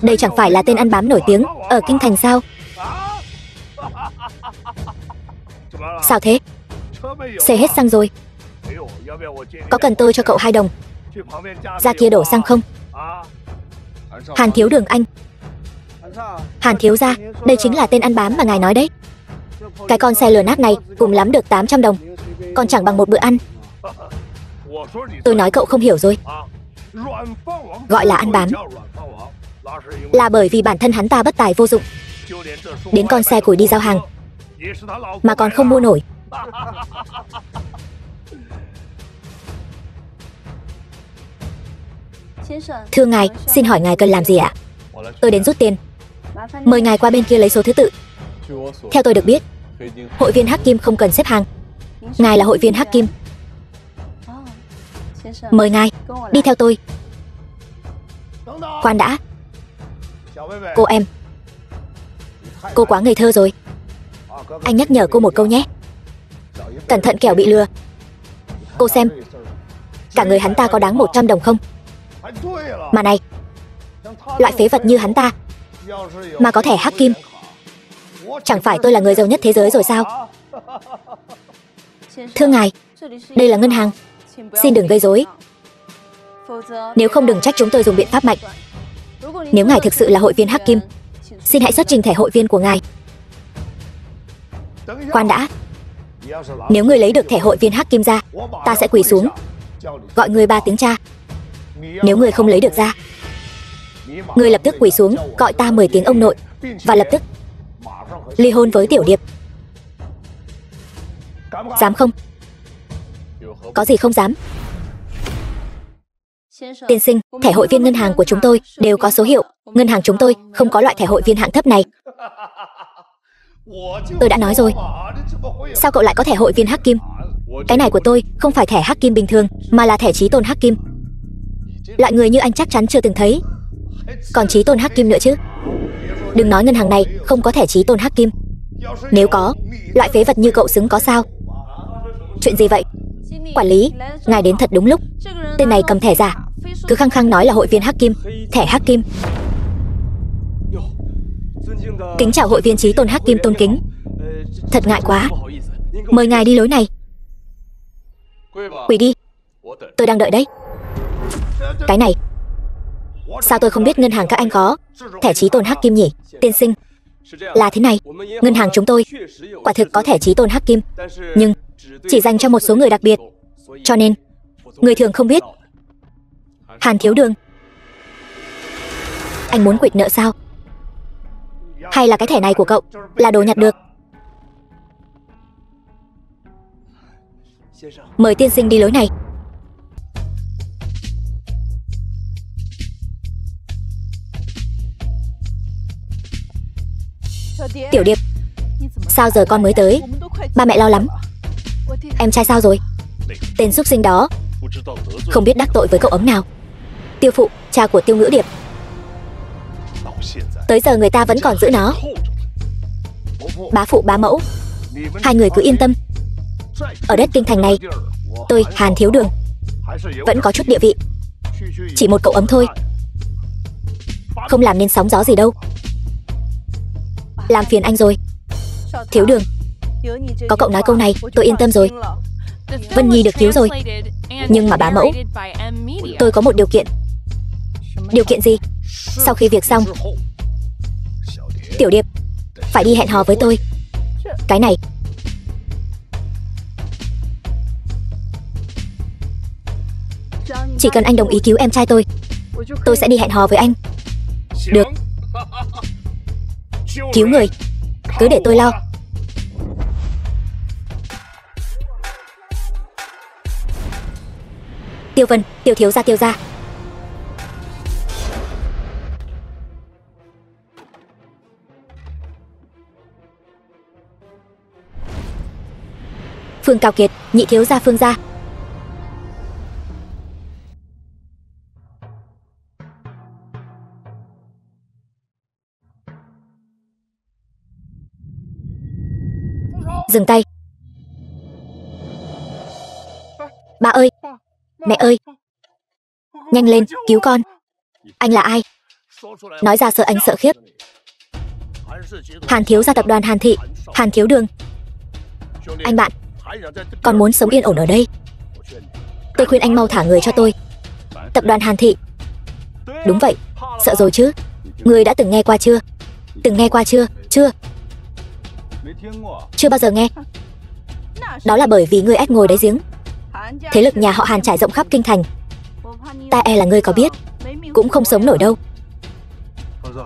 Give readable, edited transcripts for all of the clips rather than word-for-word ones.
Đây chẳng phải là tên ăn bám nổi tiếng ở kinh thành sao? Sao thế? Xe hết xăng rồi. Có cần tôi cho cậu 2 đồng ra kia đổ xăng không? Hàn thiếu đường anh. Hàn thiếu gia, đây chính là tên ăn bám mà ngài nói đấy. Cái con xe lừa nát này cùng lắm được 800 đồng, còn chẳng bằng một bữa ăn. Tôi nói cậu không hiểu rồi. Gọi là ăn bám là bởi vì bản thân hắn ta bất tài vô dụng, đến con xe củi đi giao hàng mà còn không mua nổi. Thưa ngài, xin hỏi ngài cần làm gì ạ? Tôi đến rút tiền. Mời ngài qua bên kia lấy số thứ tự. Theo tôi được biết, hội viên Hắc Kim không cần xếp hàng. Ngài là hội viên Hắc Kim. Mời ngài, đi theo tôi. Khoan đã. Cô em, cô quá ngây thơ rồi. Anh nhắc nhở cô một câu nhé. Cẩn thận kẻo bị lừa. Cô xem, cả người hắn ta có đáng 100 đồng không? Mà này, loại phế vật như hắn ta mà có thẻ Hắc Kim, chẳng phải tôi là người giàu nhất thế giới rồi sao? Thưa ngài, đây là ngân hàng, xin đừng gây rối. Nếu không đừng trách chúng tôi dùng biện pháp mạnh. Nếu ngài thực sự là hội viên Hắc Kim, xin hãy xuất trình thẻ hội viên của ngài. Khoan đã. Nếu người lấy được thẻ hội viên Hắc Kim ra, ta sẽ quỳ xuống gọi người 3 tiếng cha. Nếu người không lấy được ra, người lập tức quỳ xuống gọi ta 10 tiếng ông nội, và lập tức ly hôn với Tiểu Điệp. Dám không? Có gì không dám? Tiên sinh, thẻ hội viên ngân hàng của chúng tôi đều có số hiệu. Ngân hàng chúng tôi không có loại thẻ hội viên hạng thấp này. Tôi đã nói rồi. Sao cậu lại có thẻ hội viên Hắc Kim? Cái này của tôi không phải thẻ Hắc Kim bình thường, mà là thẻ chí tôn Hắc Kim. Loại người như anh chắc chắn chưa từng thấy. Còn chí tôn Hắc Kim nữa chứ. Đừng nói ngân hàng này không có thẻ chí tôn Hắc Kim. Nếu có, loại phế vật như cậu xứng có sao? Chuyện gì vậy? Quản lý, ngài đến thật đúng lúc. Tên này cầm thẻ giả, cứ khăng khăng nói là hội viên Hắc Kim, thẻ Hắc Kim. Kính chào hội viên chí tôn Hắc Kim tôn kính. Thật ngại quá. Mời ngài đi lối này. Quỳ đi, tôi đang đợi đấy. Cái này, sao tôi không biết ngân hàng các anh có thẻ chí tôn Hắc Kim nhỉ? Tiên sinh, là thế này, ngân hàng chúng tôi quả thực có thẻ chí tôn Hắc Kim, nhưng chỉ dành cho một số người đặc biệt, cho nên người thường không biết. Hàn thiếu đường, anh muốn quỵt nợ sao? Hay là cái thẻ này của cậu là đồ nhặt được? Mời tiên sinh đi lối này. Tiểu Điệp, sao giờ con mới tới? Ba mẹ lo lắm. Em trai sao rồi? Tên súc sinh đó không biết đắc tội với cậu ấm nào. Tiêu phụ, cha của Tiêu Ngữ Điệp, tới giờ người ta vẫn còn giữ nó. Bá phụ, bá mẫu, hai người cứ yên tâm. Ở đất kinh thành này, tôi Hàn thiếu đường vẫn có chút địa vị. Chỉ một cậu ấm thôi, không làm nên sóng gió gì đâu. Làm phiền anh rồi. Thiếu đường, có cậu nói câu này tôi yên tâm rồi. Vân Nhi được cứu rồi. Nhưng mà bá mẫu, tôi có một điều kiện. Điều kiện gì? Sau khi việc xong, Tiểu Điệp phải đi hẹn hò với tôi. Cái này chỉ cần anh đồng ý cứu em trai tôi sẽ đi hẹn hò với anh. Được. Cứu người cứ để tôi lo. Tiêu Vân, Tiêu thiếu gia, Tiêu gia. Phương Cao Kiệt, nhị thiếu gia Phương gia. Dừng tay. Ba ơi, mẹ ơi, Nhanh lên, cứu con. Anh là ai? Nói ra sợ anh sợ khiếp. Hàn thiếu gia tập đoàn Hàn Thị, Hàn Thiếu Đường. Anh bạn, còn muốn sống yên ổn ở đây? Tôi khuyên anh mau thả người cho tôi. Tập đoàn Hàn Thị. Đúng vậy, sợ rồi chứ. Người đã từng nghe qua chưa? Từng nghe qua chưa? Chưa. Chưa bao giờ nghe. Đó là bởi vì ngươi ếch ngồi đáy giếng. Thế lực nhà họ Hàn trải rộng khắp kinh thành. Ta e là ngươi có biết cũng không sống nổi đâu.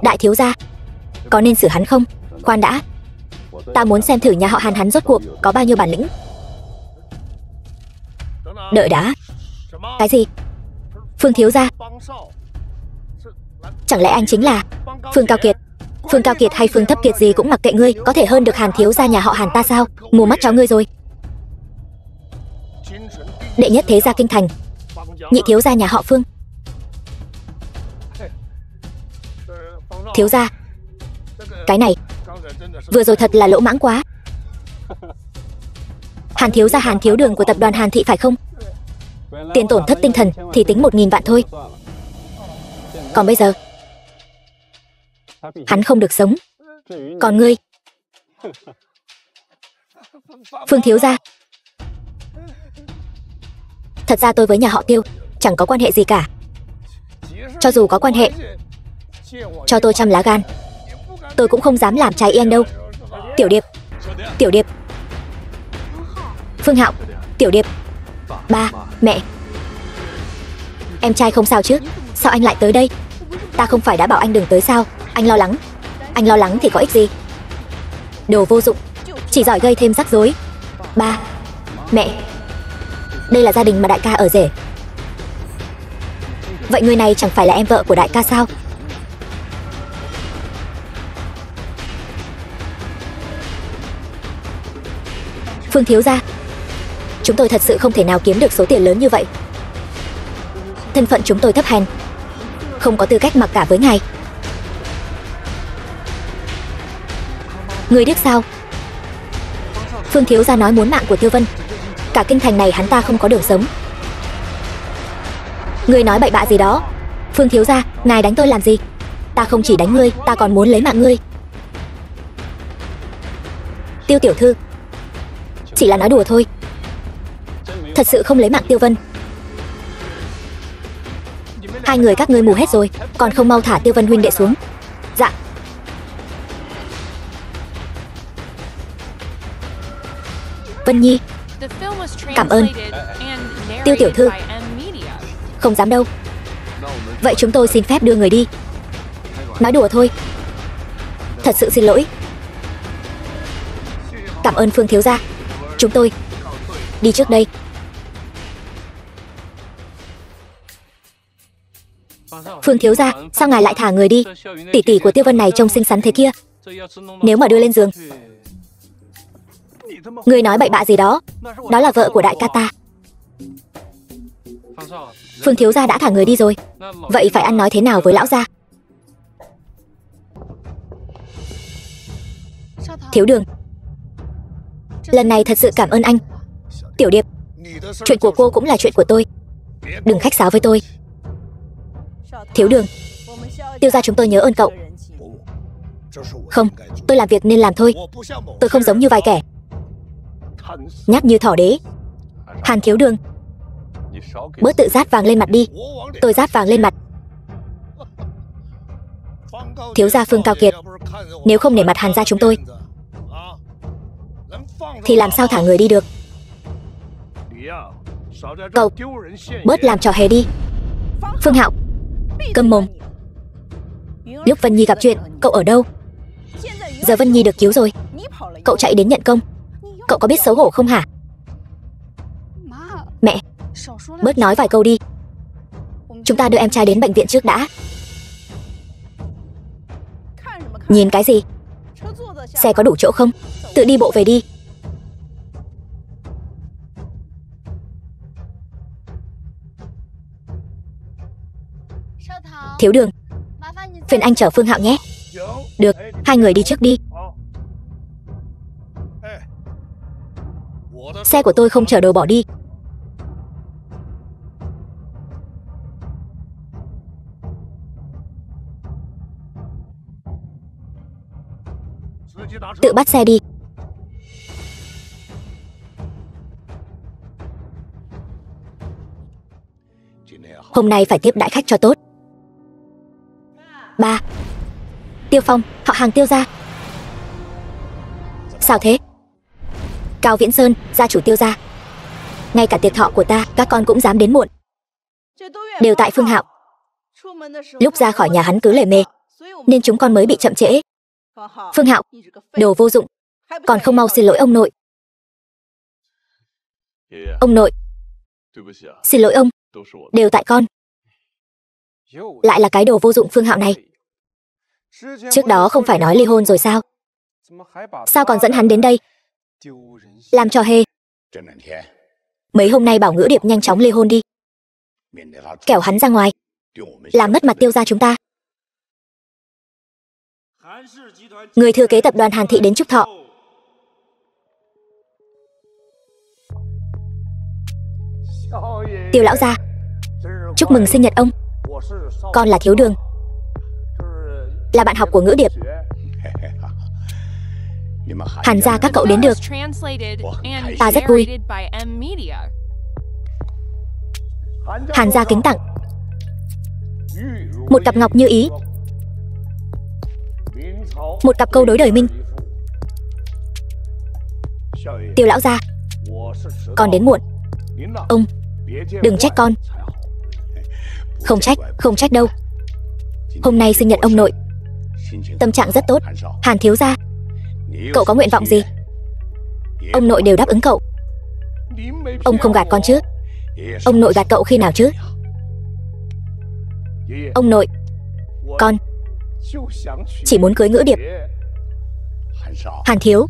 Đại thiếu gia, có nên xử hắn không? Khoan đã, ta muốn xem thử nhà họ Hàn hắn rốt cuộc có bao nhiêu bản lĩnh. Đợi đã. Cái gì? Phương thiếu gia? Chẳng lẽ anh chính là Phương Cao Kiệt? Phương Cao Kiệt hay Phương Thấp Kiệt gì cũng mặc kệ ngươi, có thể hơn được Hàn thiếu gia nhà họ Hàn ta sao? Mù mắt chó ngươi rồi. Đệ nhất thế gia kinh thành, nhị thiếu gia nhà họ Phương. Thiếu gia, cái này vừa rồi thật là lỗ mãng quá. Hàn thiếu gia Hàn Thiếu Đường của tập đoàn Hàn Thị phải không? Tiền tổn thất tinh thần thì tính 1000 vạn thôi. Còn bây giờ hắn không được sống. Còn ngươi, Phương thiếu gia, thật ra tôi với nhà họ Tiêu chẳng có quan hệ gì cả. Cho dù có quan hệ, cho tôi 100 lá gan, tôi cũng không dám làm trái yên đâu. Tiểu Điệp, Tiểu Điệp, Phương Hạo, Tiểu Điệp. Ba, mẹ. Em trai không sao chứ? Sao anh lại tới đây? Ta không phải đã bảo anh đừng tới sao? Anh lo lắng. Anh lo lắng thì có ích gì? Đồ vô dụng, chỉ giỏi gây thêm rắc rối. Ba, mẹ, đây là gia đình mà đại ca ở rể. Vậy người này chẳng phải là em vợ của đại ca sao? Phương thiếu gia, chúng tôi thật sự không thể nào kiếm được số tiền lớn như vậy. Thân phận chúng tôi thấp hèn, không có tư cách mặc cả với ngài. Người điếc sao? Phương thiếu gia nói muốn mạng của Tiêu Vân. Cả kinh thành này hắn ta không có đường sống. Ngươi nói bậy bạ gì đó? Phương thiếu gia, ngài đánh tôi làm gì? Ta không chỉ đánh ngươi, ta còn muốn lấy mạng ngươi. Tiêu tiểu thư, chỉ là nói đùa thôi. Thật sự không lấy mạng Tiêu Vân. Hai người các ngươi mù hết rồi, còn không mau thả Tiêu Vân huynh đệ xuống. Dạ. Vân Nhi, cảm ơn. Tiêu tiểu thư, không dám đâu. Vậy chúng tôi xin phép đưa người đi. Nói đùa thôi. Thật sự xin lỗi. Cảm ơn Phương thiếu gia. Chúng tôi đi trước đây. Phương thiếu gia, sao ngài lại thả người đi? Tỷ tỷ của Tiêu Vân này trông xinh xắn thế kia, nếu mà đưa lên giường. Người nói bậy bạ gì đó? Đó là vợ của đại ca ta. Phương thiếu gia đã thả người đi rồi, vậy phải ăn nói thế nào với lão gia? Thiếu Đường, lần này thật sự cảm ơn anh. Tiểu Điệp, chuyện của cô cũng là chuyện của tôi, đừng khách sáo với tôi. Thiếu Đường, Tiêu gia chúng tôi nhớ ơn cậu. Không, tôi làm việc nên làm thôi. Tôi không giống như vài kẻ nhát như thỏ đế. Hàn Thiếu Đường, bớt tự rát vàng lên mặt đi. Tôi rát vàng lên mặt. Thiếu gia Phương Cao Kiệt, nếu không nể mặt Hàn gia chúng tôi thì làm sao thả người đi được? Cậu bớt làm trò hề đi. Phương Hạo, câm mồm. Lúc Vân Nhi gặp chuyện, cậu ở đâu? Giờ Vân Nhi được cứu rồi, cậu chạy đến nhận công. Cậu có biết xấu hổ không hả? Mẹ, bớt nói vài câu đi. Chúng ta đưa em trai đến bệnh viện trước đã. Nhìn cái gì? Xe có đủ chỗ không? Tự đi bộ về đi. Thiếu Đường, phiền anh chở Phương Hạo nhé. Được, hai người đi trước đi. Xe của tôi không chở đồ bỏ đi. Tự bắt xe đi. Hôm nay phải tiếp đãi khách cho tốt. Ba. Tiêu Phong, họ hàng Tiêu gia. Sao thế? Cao Viễn Sơn, gia chủ Tiêu gia. Ngay cả tiệc thọ của ta, các con cũng dám đến muộn. Đều tại Phương Hạo. Lúc ra khỏi nhà hắn cứ lề mề, nên chúng con mới bị chậm trễ. Phương Hạo, đồ vô dụng, còn không mau xin lỗi ông nội. Ông nội, xin lỗi ông, đều tại con. Lại là cái đồ vô dụng Phương Hạo này. Trước đó không phải nói ly hôn rồi sao? Sao còn dẫn hắn đến đây? Làm trò hề. Mấy hôm nay bảo Ngữ Điệp nhanh chóng ly hôn đi, kẻo hắn ra ngoài làm mất mặt Tiêu gia chúng ta. Người thừa kế tập đoàn Hàn Thị đến chúc thọ. Tiêu lão gia, chúc mừng sinh nhật ông. Con là Thiếu Đường, là bạn học của Ngữ Điệp. Hàn gia các cậu đến được, ta rất vui. Hàn gia kính tặng một cặp ngọc như ý, một cặp câu đối đời minh. Tiêu lão gia, con đến muộn. Ông đừng trách con. Không trách đâu. Hôm nay sinh nhật ông nội, tâm trạng rất tốt. Hàn thiếu gia, cậu có nguyện vọng gì, ông nội đều đáp ứng cậu. Ông không gạt con chứ? Ông nội gạt cậu khi nào chứ? Ông nội, con chỉ muốn cưới Ngữ Điệp. Hàn thiếu,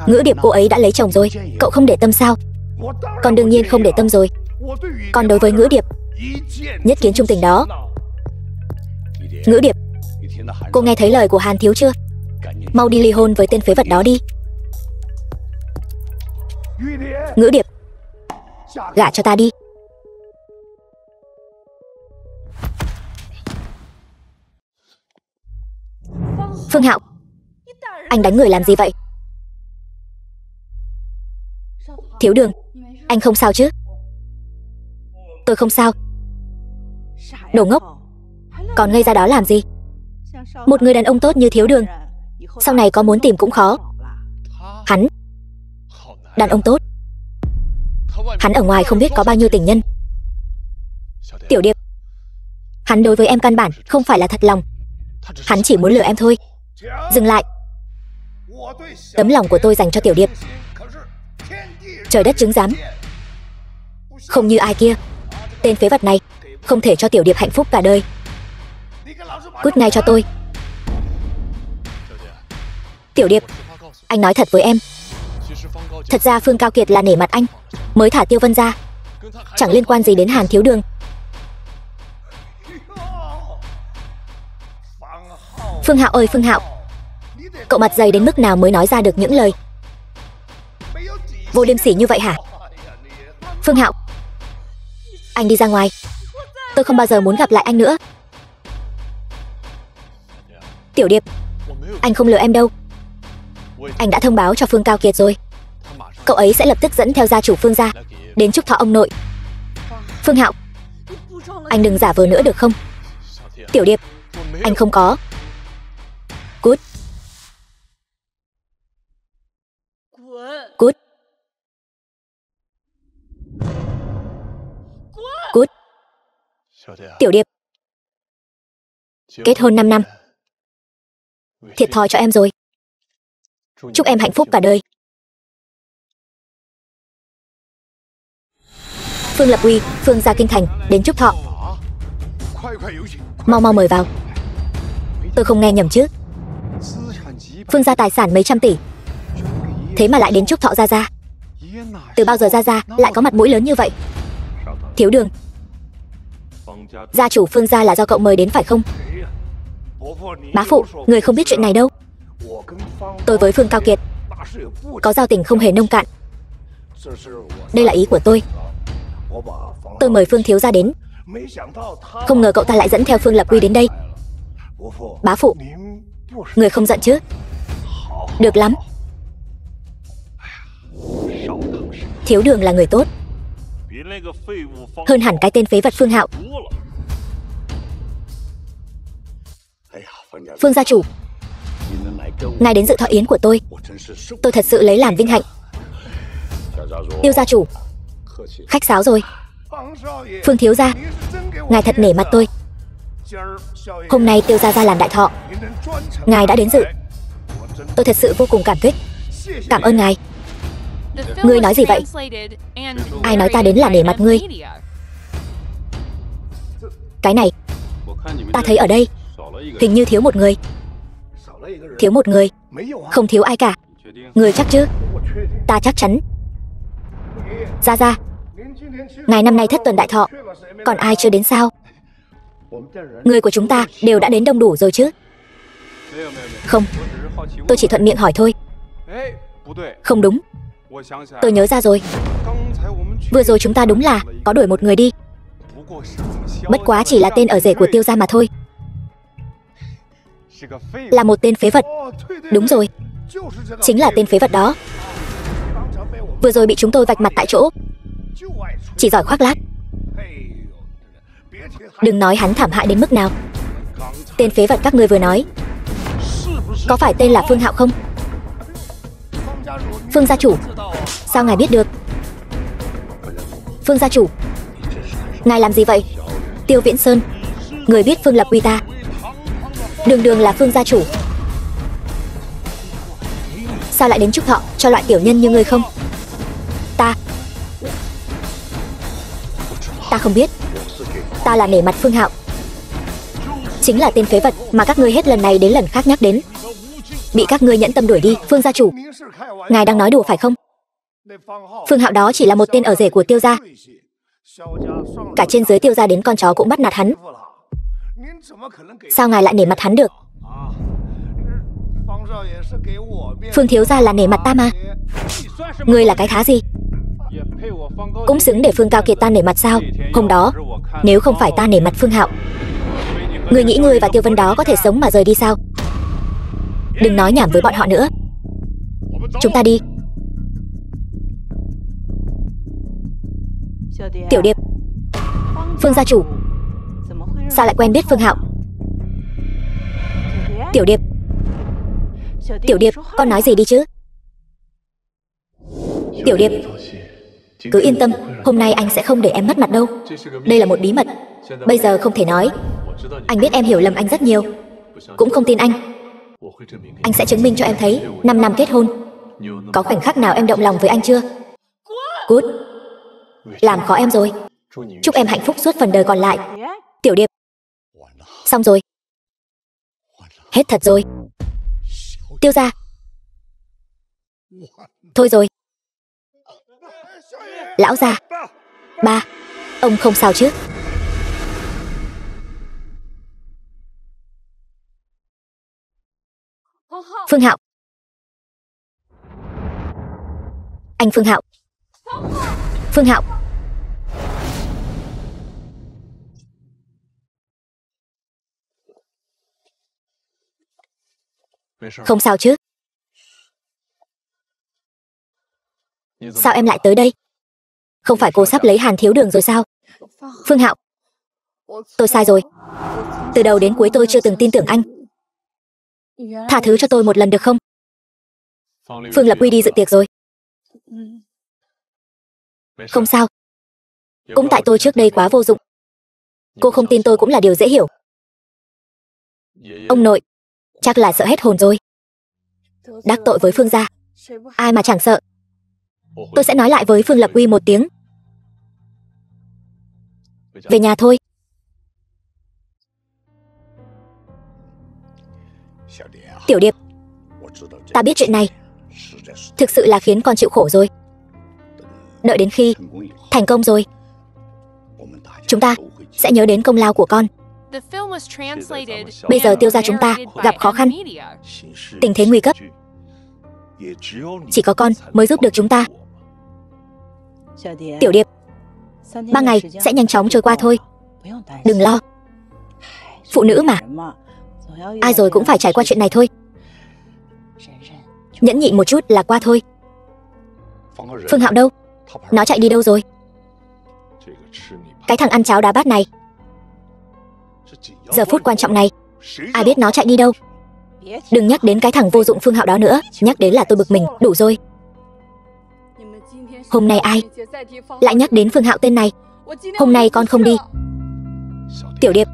Ngữ Điệp cô ấy đã lấy chồng rồi, cậu không để tâm sao? Con đương nhiên không để tâm rồi. Con đối với Ngữ Điệp nhất kiến trung tình đó. Ngữ Điệp, cô nghe thấy lời của Hàn thiếu chưa? Mau đi ly hôn với tên phế vật đó đi. Ngữ Điệp, gả cho ta đi. Phương Hạo, anh đánh người làm gì vậy? Thiếu Đường, anh không sao chứ? Tôi không sao. Đồ ngốc, còn ngây ra đó làm gì? Một người đàn ông tốt như Thiếu Đường, sau này có muốn tìm cũng khó. Hắn, đàn ông tốt, hắn ở ngoài không biết có bao nhiêu tình nhân. Tiểu Điệp, hắn đối với em căn bản không phải là thật lòng. Hắn chỉ muốn lừa em thôi. Dừng lại. Tấm lòng của tôi dành cho Tiểu Điệp, trời đất chứng giám, không như ai kia. Tên phế vật này không thể cho Tiểu Điệp hạnh phúc cả đời. Cút ngay cho tôi. Tiểu Điệp, anh nói thật với em, thật ra Phương Cao Kiệt là nể mặt anh mới thả Tiêu Vân ra, chẳng liên quan gì đến Hàn Thiếu Đường. Phương Hạo ơi Phương Hạo, cậu mặt dày đến mức nào mới nói ra được những lời vô liêm sỉ như vậy hả? Phương Hạo, anh đi ra ngoài, tôi không bao giờ muốn gặp lại anh nữa. Tiểu Điệp, anh không lừa em đâu. Anh đã thông báo cho Phương Cao Kiệt rồi, cậu ấy sẽ lập tức dẫn theo gia chủ Phương gia đến chúc thọ ông nội. Phương Hạo, anh đừng giả vờ nữa được không? Tiểu Điệp, anh không có. Cút. Cút. Cút. Tiểu Điệp, kết hôn 5 năm, thiệt thòi cho em rồi. Chúc em hạnh phúc cả đời. Phương Lập Uy, Phương gia kinh thành đến chúc thọ. Mau mau mời vào. Tôi không nghe nhầm chứ? Phương gia tài sản mấy trăm tỷ, thế mà lại đến chúc thọ Gia Gia. Từ bao giờ Gia Gia lại có mặt mũi lớn như vậy? Thiếu Đường, gia chủ Phương gia là do cậu mời đến phải không? Bá phụ, người không biết chuyện này đâu. Tôi với Phương Cao Kiệt có giao tình không hề nông cạn. Đây là ý của tôi. Tôi mời Phương thiếu gia đến, không ngờ cậu ta lại dẫn theo Phương Lập Uy đến đây. Bá phụ, người không giận chứ? Được lắm. Thiếu Đường là người tốt, hơn hẳn cái tên phế vật Phương Hạo. Phương gia chủ, ngài đến dự thọ yến của tôi thật sự lấy làm vinh hạnh. Tiêu gia chủ, khách sáo rồi. Phương thiếu gia, ngài thật nể mặt tôi. Hôm nay Tiêu gia ra làm đại thọ, ngài đã đến dự, tôi thật sự vô cùng cảm kích. Cảm ơn ngài. Ngươi nói gì vậy? Ai nói ta đến là nể mặt ngươi? Cái này, ta thấy ở đây hình như thiếu một người. Thiếu một người? Không thiếu ai cả. Ngươi chắc chứ? Ta chắc chắn. Gia, ngài năm nay thất tuần đại thọ, còn ai chưa đến sao? Người của chúng ta đều đã đến đông đủ rồi chứ? Không, tôi chỉ thuận miệng hỏi thôi. Không đúng, tôi nhớ ra rồi. Vừa rồi chúng ta đúng là có đuổi một người đi. Bất quá chỉ là tên ở rể của Tiêu gia mà thôi. Là một tên phế vật. Đúng rồi, chính là tên phế vật đó. Vừa rồi bị chúng tôi vạch mặt tại chỗ. Chỉ giỏi khoác lác. Đừng nói hắn thảm hại đến mức nào. Tên phế vật các ngươi vừa nói, có phải tên là Phương Hạo không? Phương gia chủ, sao ngài biết được? Phương gia chủ, ngài làm gì vậy? Tiêu Viễn Sơn, người biết Phương Lập uy ta, đường là Phương gia chủ. Sao lại đến chúc thọ cho loại tiểu nhân như ngươi không? Ta không biết. Ta là nể mặt Phương Hạo. Chính là tên phế vật mà các ngươi hết lần này đến lần khác nhắc đến, bị các ngươi nhẫn tâm đuổi đi. Phương gia chủ, ngài đang nói đùa phải không? Phương Hạo đó chỉ là một tên ở rể của Tiêu gia. Cả trên dưới Tiêu gia đến con chó cũng bắt nạt hắn. Sao ngài lại nể mặt hắn được? Phương thiếu gia là nể mặt ta mà. Ngươi là cái thá gì? Cũng xứng để Phương Cao Kiệt ta nể mặt sao? Hôm đó, nếu không phải ta nể mặt Phương Hạo, ngươi nghĩ ngươi và Tiêu Vân đó có thể sống mà rời đi sao? Đừng nói nhảm với bọn họ nữa. Chúng ta đi. Tiểu Điệp, Phương gia chủ, sao lại quen biết Phương Hạo? Tiểu Điệp, con nói gì đi chứ? Tiểu Điệp, cứ yên tâm, hôm nay anh sẽ không để em mất mặt đâu. Đây là một bí mật, bây giờ không thể nói. Anh biết em hiểu lầm anh rất nhiều, cũng không tin anh. Anh sẽ chứng minh cho em thấy 5 năm kết hôn, có khoảnh khắc nào em động lòng với anh chưa? Cút, làm khó em rồi. Chúc em hạnh phúc suốt phần đời còn lại. Tiểu Điệp, xong rồi. Hết thật rồi. Tiêu gia, thôi rồi. Lão gia, ba, ông không sao chứ? Phương Hạo, anh Phương Hạo. Phương Hạo, không sao chứ? Sao em lại tới đây? Không phải cô sắp lấy Hàn Thiếu Đường rồi sao? Phương Hạo, tôi sai rồi. Từ đầu đến cuối tôi chưa từng tin tưởng anh. Tha thứ cho tôi một lần được không? Phương Lập Uy đi dự tiệc rồi. Không sao. Cũng tại tôi trước đây quá vô dụng. Cô không tin tôi cũng là điều dễ hiểu. Ông nội, chắc là sợ hết hồn rồi. Đắc tội với Phương gia, ai mà chẳng sợ. Tôi sẽ nói lại với Phương Lập Uy một tiếng. Về nhà thôi. Tiểu Điệp, ta biết chuyện này thực sự là khiến con chịu khổ rồi. Đợi đến khi thành công rồi, chúng ta sẽ nhớ đến công lao của con. Bây giờ Tiêu gia chúng ta gặp khó khăn, tình thế nguy cấp, chỉ có con mới giúp được chúng ta. Tiểu Điệp, 3 ngày sẽ nhanh chóng trôi qua thôi, đừng lo. Phụ nữ mà, ai rồi cũng phải trải qua chuyện này thôi. Nhẫn nhịn một chút là qua thôi. Phương Hạo đâu? Nó chạy đi đâu rồi? Cái thằng ăn cháo đá bát này. Giờ phút quan trọng này, ai biết nó chạy đi đâu. Đừng nhắc đến cái thằng vô dụng Phương Hạo đó nữa. Nhắc đến là tôi bực mình. Đủ rồi. Hôm nay ai lại nhắc đến Phương Hạo tên này? Hôm nay con không đi. Tiểu Điệp,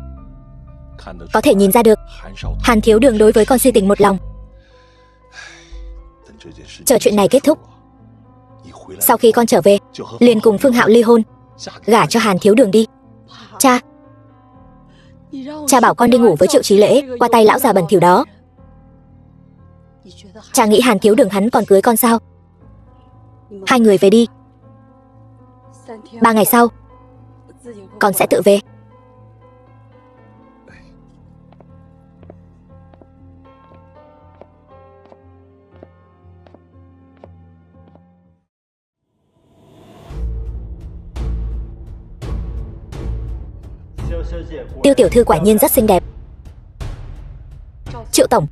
có thể nhìn ra được Hàn Thiếu Đường đối với con si tình một lòng. Chờ chuyện này kết thúc, sau khi con trở về, liền cùng Phương Hạo ly hôn, gả cho Hàn Thiếu Đường đi. Cha bảo con đi ngủ với Triệu Chí Lễ, qua tay lão già bẩn thỉu đó. Cha nghĩ Hàn Thiếu Đường hắn còn cưới con sao? Hai người về đi. 3 ngày sau, con sẽ tự về. Tiêu tiểu thư quả nhiên rất xinh đẹp. Triệu tổng,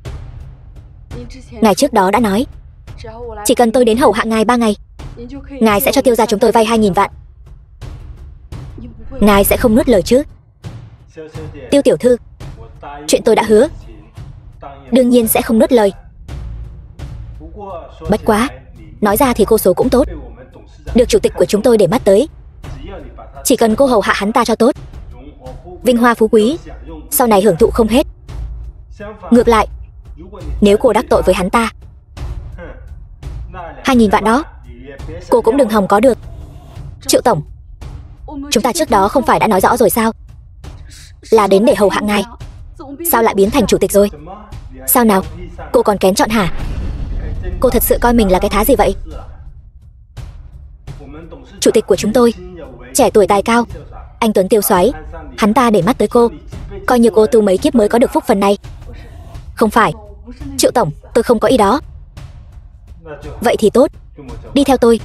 ngài trước đó đã nói, chỉ cần tôi đến hầu hạ ngài 3 ngày, ngài sẽ cho Tiêu gia chúng tôi vay 2.000 vạn. Ngài sẽ không nuốt lời chứ? Tiêu tiểu thư, chuyện tôi đã hứa, đương nhiên sẽ không nuốt lời. Bất quá, nói ra thì cô số cũng tốt, được chủ tịch của chúng tôi để mắt tới. Chỉ cần cô hầu hạ hắn ta cho tốt, vinh hoa phú quý, sau này hưởng thụ không hết. Ngược lại, nếu cô đắc tội với hắn ta, 2.000 vạn đó, cô cũng đừng hòng có được. Triệu tổng, chúng ta trước đó không phải đã nói rõ rồi sao? Là đến để hầu hạ ngài, sao lại biến thành chủ tịch rồi? Sao nào, cô còn kén chọn hả? Cô thật sự coi mình là cái thá gì vậy? Chủ tịch của chúng tôi, trẻ tuổi tài cao, anh tuấn tiêu soái, hắn ta để mắt tới cô, coi như cô tu mấy kiếp mới có được phúc phần này. Không phải, Triệu tổng, tôi không có ý đó. Vậy thì tốt, đi theo tôi.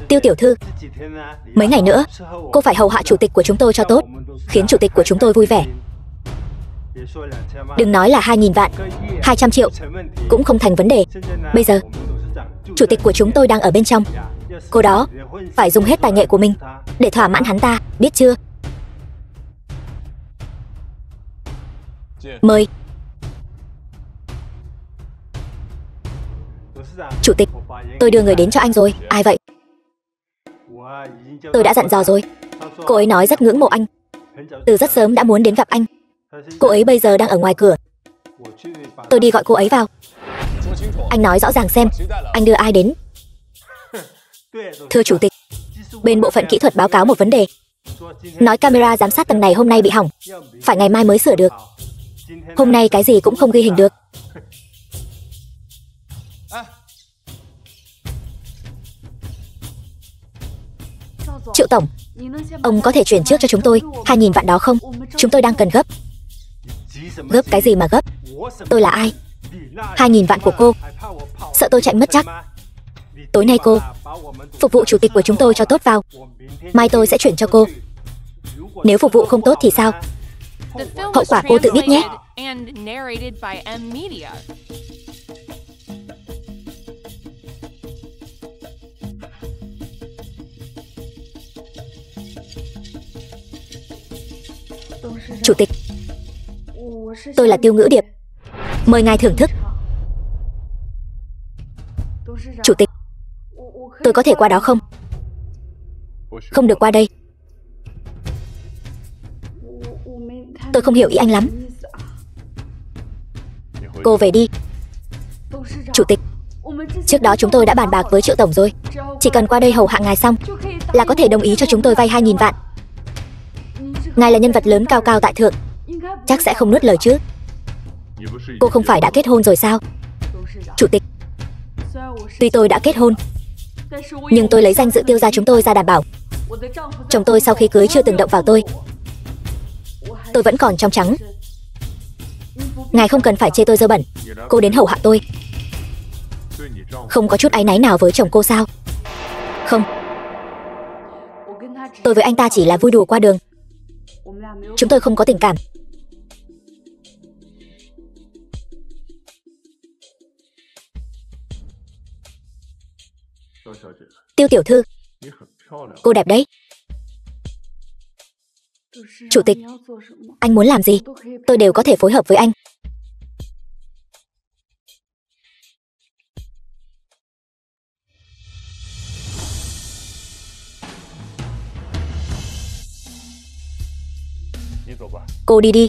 Tiêu tiểu thư, mấy ngày nữa, cô phải hầu hạ chủ tịch của chúng tôi cho tốt, khiến chủ tịch của chúng tôi vui vẻ. Đừng nói là 2.000 vạn, 200 triệu cũng không thành vấn đề. Bây giờ, chủ tịch của chúng tôi đang ở bên trong. Cô đó phải dùng hết tài nghệ của mình để thỏa mãn hắn ta, biết chưa? Mời. Chủ tịch, tôi đưa người đến cho anh rồi. Ai vậy? Tôi đã dặn dò rồi. Cô ấy nói rất ngưỡng mộ anh, từ rất sớm đã muốn đến gặp anh. Cô ấy bây giờ đang ở ngoài cửa. Tôi đi gọi cô ấy vào. Anh nói rõ ràng xem, anh đưa ai đến? Thưa chủ tịch, bên bộ phận kỹ thuật báo cáo một vấn đề. Nói camera giám sát tầng này hôm nay bị hỏng, phải ngày mai mới sửa được. Hôm nay cái gì cũng không ghi hình được. Triệu tổng, ông có thể chuyển trước cho chúng tôi 2.000 vạn đó không? Chúng tôi đang cần gấp. Gấp cái gì mà gấp? Tôi là ai? 2.000 vạn của cô, sợ tôi chạy mất chắc. Tối nay cô phục vụ chủ tịch của chúng tôi cho tốt vào, mai tôi sẽ chuyển cho cô. Nếu phục vụ không tốt thì sao? Hậu quả cô tự biết nhé. Chủ tịch, tôi là Tiêu Ngữ Điệp, mời ngài thưởng thức. Chủ tịch, tôi có thể qua đó không? Không được qua đây. Tôi không hiểu ý anh lắm. Cô về đi. Chủ tịch, trước đó chúng tôi đã bàn bạc với Triệu tổng rồi, chỉ cần qua đây hầu hạ ngài xong là có thể đồng ý cho chúng tôi vay 2.000 vạn. Ngài là nhân vật lớn cao cao tại thượng, chắc sẽ không nuốt lời chứ? Cô không phải đã kết hôn rồi sao? Chủ tịch, tuy tôi đã kết hôn, nhưng tôi lấy danh dự Tiêu gia chúng tôi ra đảm bảo. Chồng tôi sau khi cưới chưa từng động vào tôi. Tôi vẫn còn trong trắng. Ngài không cần phải chê tôi dơ bẩn. Cô đến hầu hạ tôi, không có chút áy náy nào với chồng cô sao? Không, tôi với anh ta chỉ là vui đùa qua đường. Chúng tôi không có tình cảm. Tiêu tiểu thư, cô đẹp đấy. Chủ tịch, anh muốn làm gì, tôi đều có thể phối hợp với anh. Cô đi đi.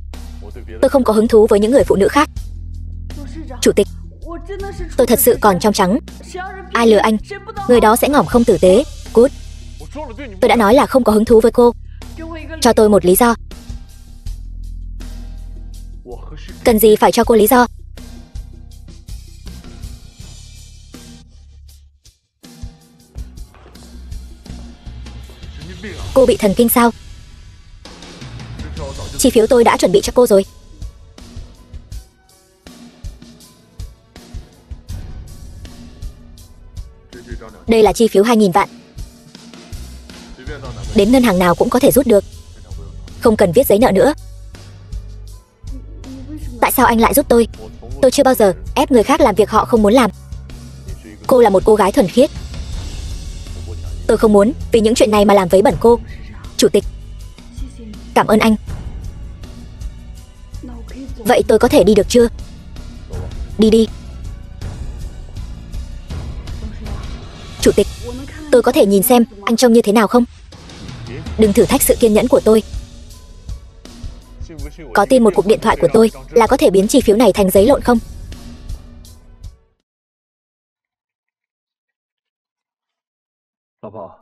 Tôi không có hứng thú với những người phụ nữ khác. Chủ tịch, tôi thật sự còn trong trắng. Ai lừa anh, người đó sẽ ngỏm không tử tế. Cút. Tôi đã nói là không có hứng thú với cô. Cho tôi một lý do. Cần gì phải cho cô lý do? Cô bị thần kinh sao? Chi phiếu tôi đã chuẩn bị cho cô rồi. Đây là chi phiếu 2.000 vạn. Đến ngân hàng nào cũng có thể rút được. Không cần viết giấy nợ nữa. Tại sao anh lại giúp tôi? Tôi chưa bao giờ ép người khác làm việc họ không muốn làm. Cô là một cô gái thuần khiết. Tôi không muốn vì những chuyện này mà làm vấy bẩn cô. Chủ tịch, cảm ơn anh. Vậy tôi có thể đi được chưa? Đi đi. Chủ tịch, tôi có thể nhìn xem anh trông như thế nào không? Đừng thử thách sự kiên nhẫn của tôi. Có tin một cuộc điện thoại của tôi là có thể biến chi phiếu này thành giấy lộn không?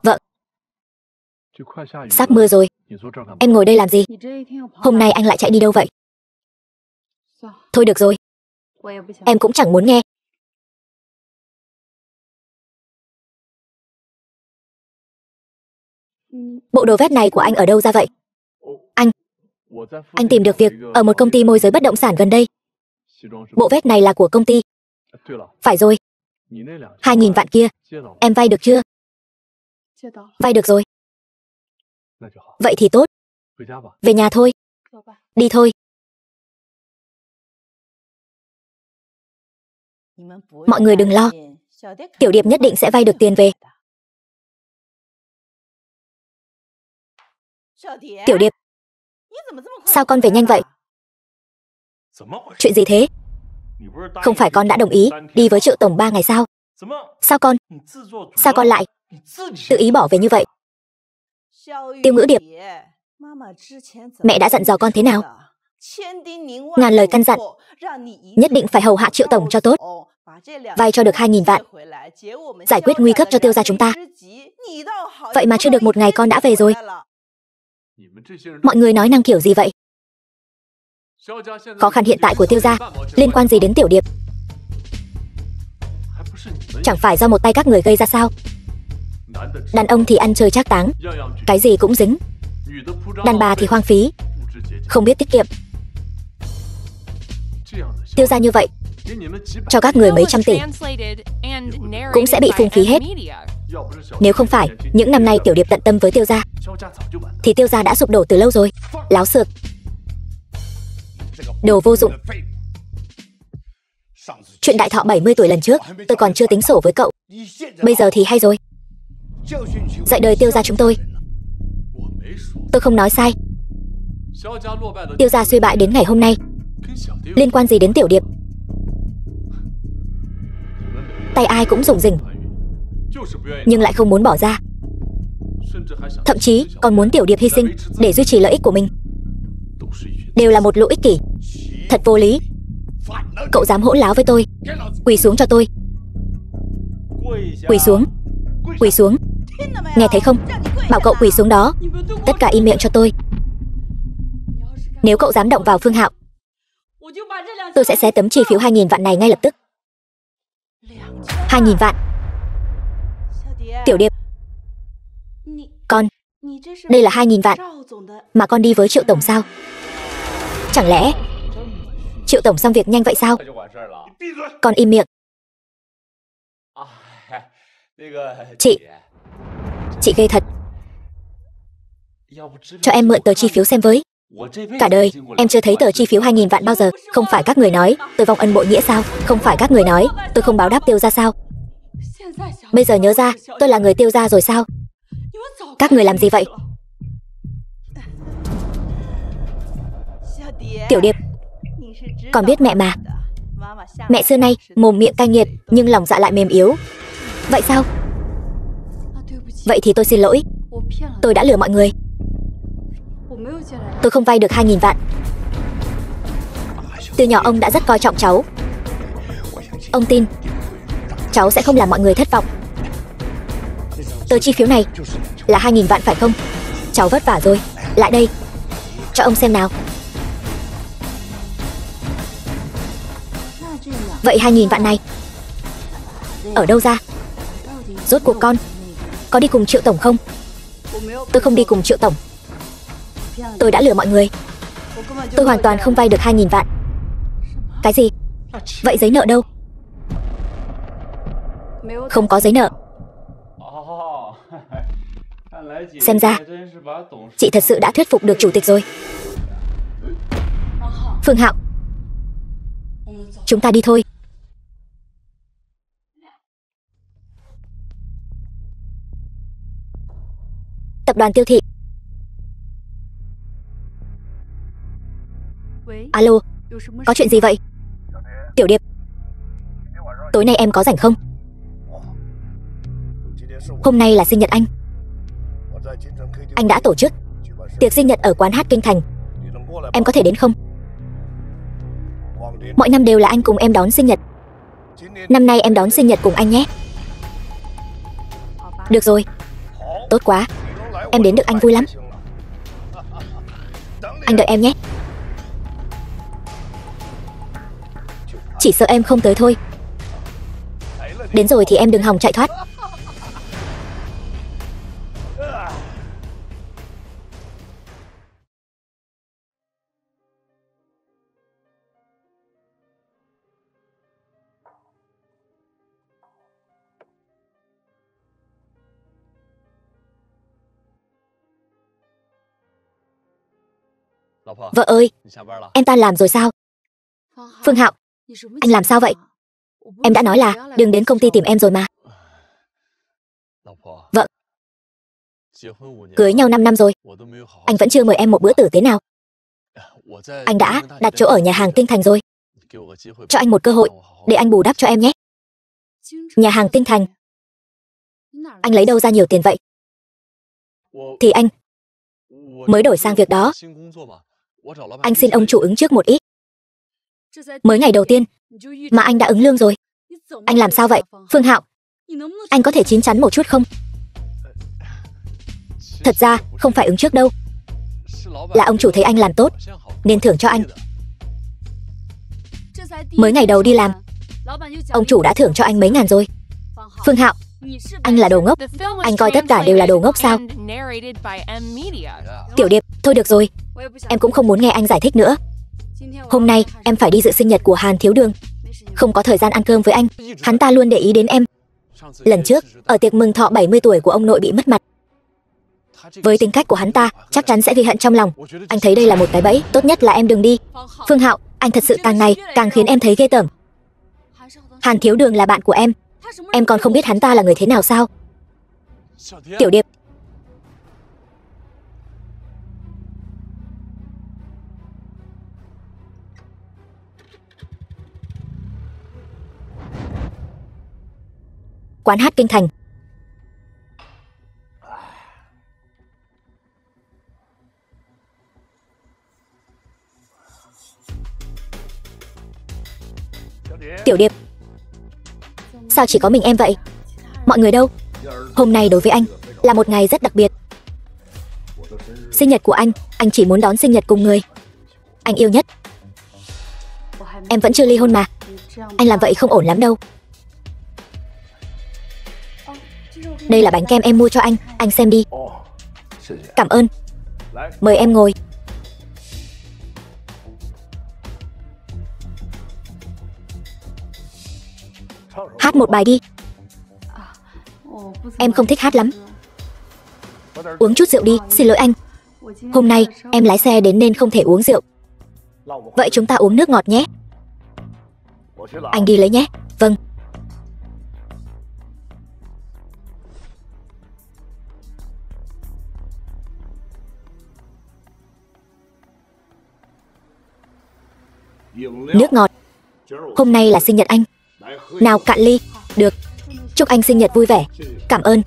Vợ, sắp mưa rồi. Em ngồi đây làm gì? Hôm nay anh lại chạy đi đâu vậy? Thôi được rồi. Em cũng chẳng muốn nghe. Bộ đồ vest này của anh ở đâu ra vậy? Anh tìm được việc ở một công ty môi giới bất động sản gần đây. Bộ vest này là của công ty. Phải rồi. 2.000 vạn kia, em vay được chưa? Vay được rồi. Vậy thì tốt. Về nhà thôi. Đi thôi. Mọi người đừng lo. Tiểu Điệp nhất định sẽ vay được tiền về. Tiểu Điệp, sao con về nhanh vậy? Chuyện gì thế? Không phải con đã đồng ý đi với Triệu Tổng 3 ngày sao? Sao con lại tự ý bỏ về như vậy? Tiêu Ngữ Điệp, mẹ đã dặn dò con thế nào? Ngàn lời căn dặn, nhất định phải hầu hạ Triệu Tổng cho tốt. Vay cho được 2.000 vạn, giải quyết nguy cấp cho Tiêu gia chúng ta. Vậy mà chưa được một ngày con đã về rồi. Mọi người nói năng kiểu gì vậy? Khó khăn hiện tại của Tiêu gia liên quan gì đến Tiểu Điệp? Chẳng phải do một tay các người gây ra sao? Đàn ông thì ăn chơi trác táng, cái gì cũng dính. Đàn bà thì hoang phí, không biết tiết kiệm. Tiêu gia như vậy, cho các người mấy trăm tỷ cũng sẽ bị phung phí hết. Nếu không phải những năm nay Tiểu Điệp tận tâm với Tiêu gia thì Tiêu gia đã sụp đổ từ lâu rồi. Láo xược, đồ vô dụng. Chuyện Đại Thọ 70 tuổi lần trước tôi còn chưa tính sổ với cậu. Bây giờ thì hay rồi. Dạy đời Tiêu gia chúng tôi không nói sai. Tiêu gia suy bại đến ngày hôm nay liên quan gì đến Tiểu Điệp? Tay ai cũng rủng rỉnh, nhưng lại không muốn bỏ ra. Thậm chí còn muốn Tiểu Điệp hy sinh để duy trì lợi ích của mình. Đều là một lũ ích kỷ. Thật vô lý. Cậu dám hỗn láo với tôi? Quỳ xuống cho tôi. Quỳ xuống. Quỳ xuống. Nghe thấy không? Bảo cậu quỳ xuống đó. Tất cả im miệng cho tôi. Nếu cậu dám động vào Phương Hạo, tôi sẽ xé tấm chi phiếu 2.000 vạn này ngay lập tức. 2.000 vạn. Tiểu Điệp, con, đây là 2.000 vạn mà con đi với Triệu Tổng sao? Chẳng lẽ Triệu Tổng xong việc nhanh vậy sao? Con im miệng. Chị ghê thật. Cho em mượn tờ chi phiếu xem với. Cả đời, em chưa thấy tờ chi phiếu 2.000 vạn bao giờ. Không phải các người nói tôi vong ân bội nghĩa sao? Không phải các người nói tôi không báo đáp Tiêu gia sao? Bây giờ nhớ ra tôi là người Tiêu gia rồi sao? Các người làm gì vậy? Tiểu Điệp, còn biết mẹ mà. Mẹ xưa nay mồm miệng cay nghiệt nhưng lòng dạ lại mềm yếu. Vậy sao? Vậy thì tôi xin lỗi. Tôi đã lừa mọi người. Tôi không vay được 2.000 vạn. Từ nhỏ ông đã rất coi trọng cháu. Ông tin cháu sẽ không làm mọi người thất vọng. Tờ chi phiếu này là 2.000 vạn phải không? Cháu vất vả rồi. Lại đây, cho ông xem nào. Vậy 2.000 vạn này ở đâu ra? Rốt cuộc con có đi cùng Triệu tổng không? Tôi không đi cùng Triệu tổng. Tôi đã lừa mọi người. Tôi hoàn toàn không vay được 2.000 vạn. Cái gì? Vậy giấy nợ đâu? Không có giấy nợ. Xem ra chị thật sự đã thuyết phục được chủ tịch rồi. Phương Hạo, chúng ta đi thôi. Tập đoàn Tiêu Thị. Alo, có chuyện gì vậy? Tiểu Điệp, tối nay em có rảnh không? Hôm nay là sinh nhật anh. Anh đã tổ chức tiệc sinh nhật ở quán hát Kinh Thành. Em có thể đến không? Mọi năm đều là anh cùng em đón sinh nhật. Năm nay em đón sinh nhật cùng anh nhé. Được rồi. Tốt quá. Em đến được anh vui lắm. Anh đợi em nhé. Chỉ sợ em không tới thôi. Đến rồi thì em đừng hòng chạy thoát. Vợ ơi, em tan làm rồi sao? Phương Hạo, anh làm sao vậy? Em đã nói là đừng đến công ty tìm em rồi mà. Vợ, cưới nhau 5 năm rồi, anh vẫn chưa mời em một bữa tử tế nào. Anh đã đặt chỗ ở nhà hàng Kinh Thành rồi. Cho anh một cơ hội để anh bù đắp cho em nhé. Nhà hàng Kinh Thành? Anh lấy đâu ra nhiều tiền vậy? Thì anh mới đổi sang việc đó. Anh xin ông chủ ứng trước một ít. Mới ngày đầu tiên mà anh đã ứng lương rồi. Anh làm sao vậy? Phương Hạo, anh có thể chín chắn một chút không? Thật ra không phải ứng trước đâu. Là ông chủ thấy anh làm tốt nên thưởng cho anh. Mới ngày đầu đi làm, ông chủ đã thưởng cho anh mấy ngàn rồi. Phương Hạo, anh là đồ ngốc. Anh coi tất cả đều là đồ ngốc sao? Tiểu Điệp, thôi được rồi. Em cũng không muốn nghe anh giải thích nữa. Hôm nay em phải đi dự sinh nhật của Hàn Thiếu Đường. Không có thời gian ăn cơm với anh. Hắn ta luôn để ý đến em. Lần trước, ở tiệc mừng thọ 70 tuổi của ông nội bị mất mặt. Với tính cách của hắn ta, chắc chắn sẽ ghi hận trong lòng. Anh thấy đây là một cái bẫy, tốt nhất là em đừng đi. Phương Hạo, anh thật sự càng ngày càng khiến em thấy ghê tởm. Hàn Thiếu Đường là bạn của em còn không biết hắn ta là người thế nào sao? Tiểu Điệp, quán hát Kinh Thành. Tiểu Điệp, sao chỉ có mình em vậy? Mọi người đâu? Hôm nay đối với anh là một ngày rất đặc biệt. Sinh nhật của anh chỉ muốn đón sinh nhật cùng người anh yêu nhất. Em vẫn chưa ly hôn mà. Anh làm vậy không ổn lắm đâu. Đây là bánh kem em mua cho anh xem đi. Cảm ơn. Mời em ngồi. Hát một bài đi. Em không thích hát lắm. Uống chút rượu đi, xin lỗi anh. Hôm nay em lái xe đến nên không thể uống rượu. Vậy chúng ta uống nước ngọt nhé. Anh đi lấy nhé. Vâng. Nước ngọt. Hôm nay là sinh nhật anh. Nào cạn ly. Được. Chúc anh sinh nhật vui vẻ. Cảm ơn.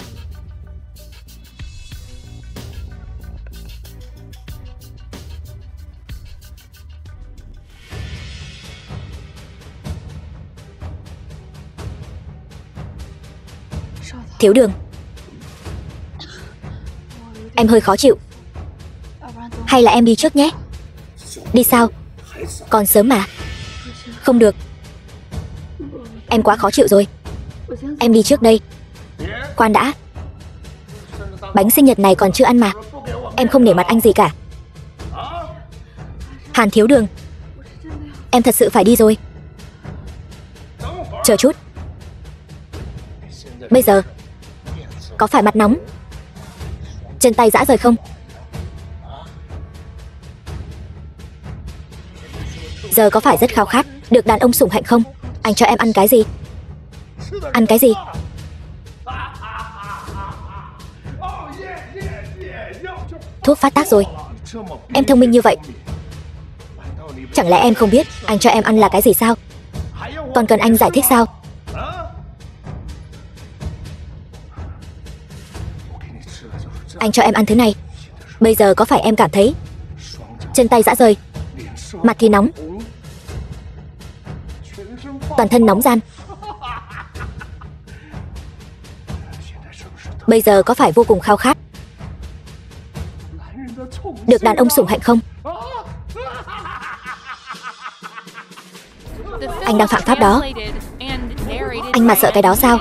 Thiếu Đường. Em hơi khó chịu. Hay là em đi trước nhé. Đi sao? Còn sớm mà. Không được. Em quá khó chịu rồi. Em đi trước đây. Khoan đã. Bánh sinh nhật này còn chưa ăn mà. Em không nể mặt anh gì cả. Hàn Thiếu Đường. Em thật sự phải đi rồi. Chờ chút. Bây giờ có phải mặt nóng, chân tay rã rời không? Giờ có phải rất khao khát được đàn ông sủng hạnh không? Anh cho em ăn cái gì? Ăn cái gì? Thuốc phát tác rồi. Em thông minh như vậy, chẳng lẽ em không biết anh cho em ăn là cái gì sao? Còn cần anh giải thích sao? Anh cho em ăn thứ này. Bây giờ có phải em cảm thấy chân tay rã rời, mặt thì nóng, toàn thân nóng ran? Bây giờ có phải vô cùng khao khát được đàn ông sủng hạnh không? Anh đang phạm pháp đó. Anh mà sợ cái đó sao?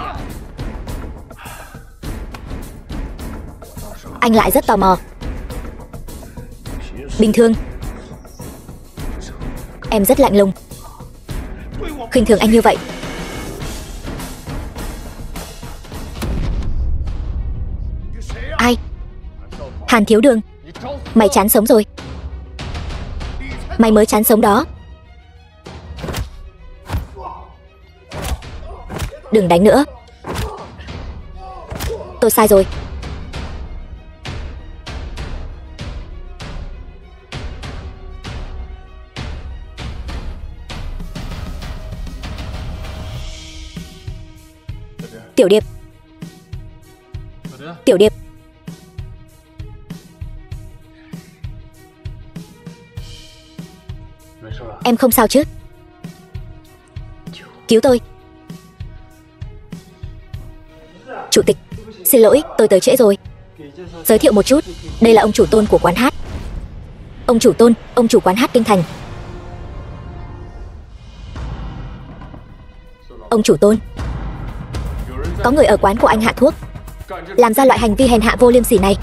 Anh lại rất tò mò. Bình thường em rất lạnh lùng, khinh thường anh như vậy. Ai? Hàn Thiếu Đường. Mày chán sống rồi. Mày mới chán sống đó. Đừng đánh nữa. Tôi sai rồi. Tiểu Điệp. Tiểu Điệp. Em không sao chứ? Cứu tôi. Chủ tịch, xin lỗi, tôi tới trễ rồi. Giới thiệu một chút, đây là ông chủ Tôn của quán hát. Ông chủ Tôn, ông chủ quán hát Kinh Thành. Ông chủ Tôn, có người ở quán của anh hạ thuốc, làm ra loại hành vi hèn hạ vô liêm sỉ này.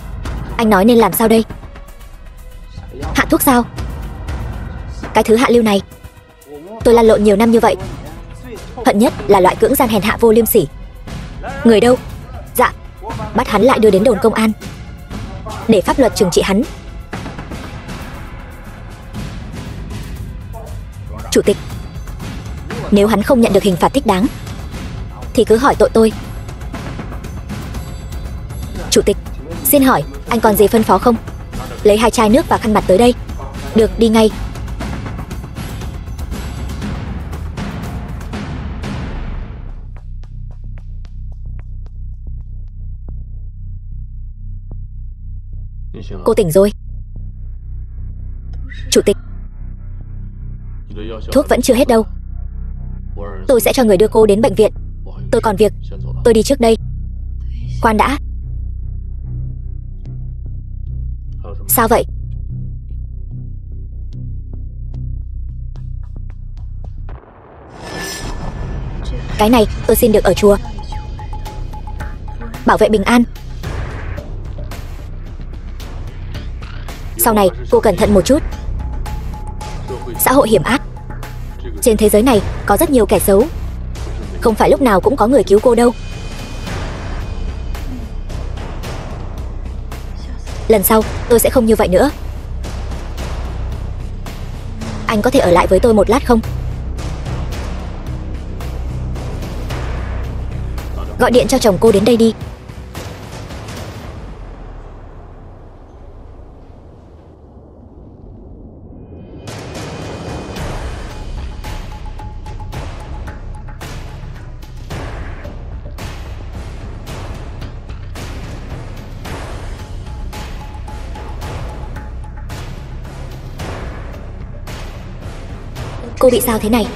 Anh nói nên làm sao đây? Hạ thuốc sao? Cái thứ hạ lưu này, tôi lăn lộn nhiều năm như vậy, hận nhất là loại cưỡng gian hèn hạ vô liêm sỉ. Người đâu? Dạ, bắt hắn lại đưa đến đồn công an để pháp luật trừng trị hắn. Chủ tịch, nếu hắn không nhận được hình phạt thích đáng thì cứ hỏi tội tôi. Chủ tịch, xin hỏi anh còn gì phân phó không? Lấy 2 chai nước và khăn mặt tới đây. Được, đi ngay. Cô tỉnh rồi. Chủ tịch, thuốc vẫn chưa hết đâu. Tôi sẽ cho người đưa cô đến bệnh viện. Tôi còn việc, tôi đi trước đây. Khoan đã. Sao vậy? Cái này tôi xin được ở chùa. Bảo vệ bình an. Sau này cô cẩn thận một chút. Xã hội hiểm ác, trên thế giới này có rất nhiều kẻ xấu, không phải lúc nào cũng có người cứu cô đâu. Lần sau tôi sẽ không như vậy nữa. Anh có thể ở lại với tôi một lát không? Gọi điện cho chồng cô đến đây đi. Cô bị sao thế này?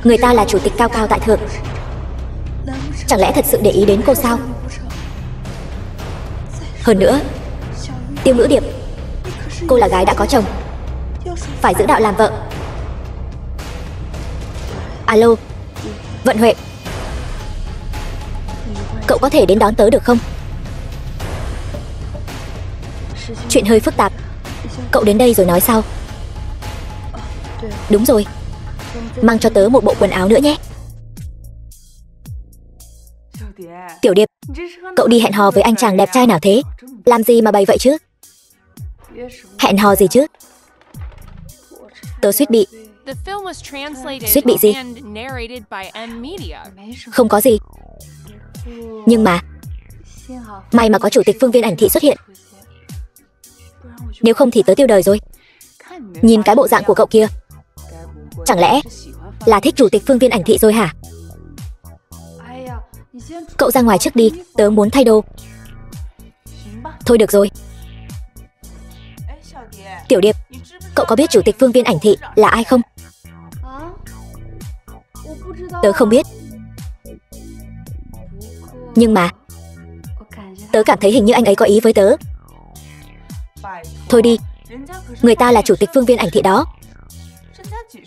Người ta là chủ tịch cao cao tại thượng, chẳng lẽ thật sự để ý đến cô sao? Hơn nữa, Tiêu Ngữ Điệp, cô là gái đã có chồng, phải giữ đạo làm vợ. Alo, Vận Huệ, cậu có thể đến đón tớ được không? Chuyện hơi phức tạp, cậu đến đây rồi nói sau. Đúng rồi, mang cho tớ một bộ quần áo nữa nhé. Tiểu Điệp, cậu đi hẹn hò với anh chàng đẹp trai nào thế? Làm gì mà bày vậy chứ? Hẹn hò gì chứ? Tớ suýt bị. Suýt bị gì? Không có gì. Nhưng mà may mà có chủ tịch Phương Viên Ảnh Thị xuất hiện, nếu không thì tớ tiêu đời rồi. Nhìn cái bộ dạng của cậu kia, chẳng lẽ là thích chủ tịch Phương Viên Ảnh Thị rồi hả? Cậu ra ngoài trước đi, tớ muốn thay đồ. Thôi được rồi. Tiểu Điệp, cậu có biết chủ tịch Phương Viên Ảnh Thị là ai không? Tớ không biết. Nhưng mà tớ cảm thấy hình như anh ấy có ý với tớ. Thôi đi, người ta là chủ tịch Phương Viên Ảnh Thị đó,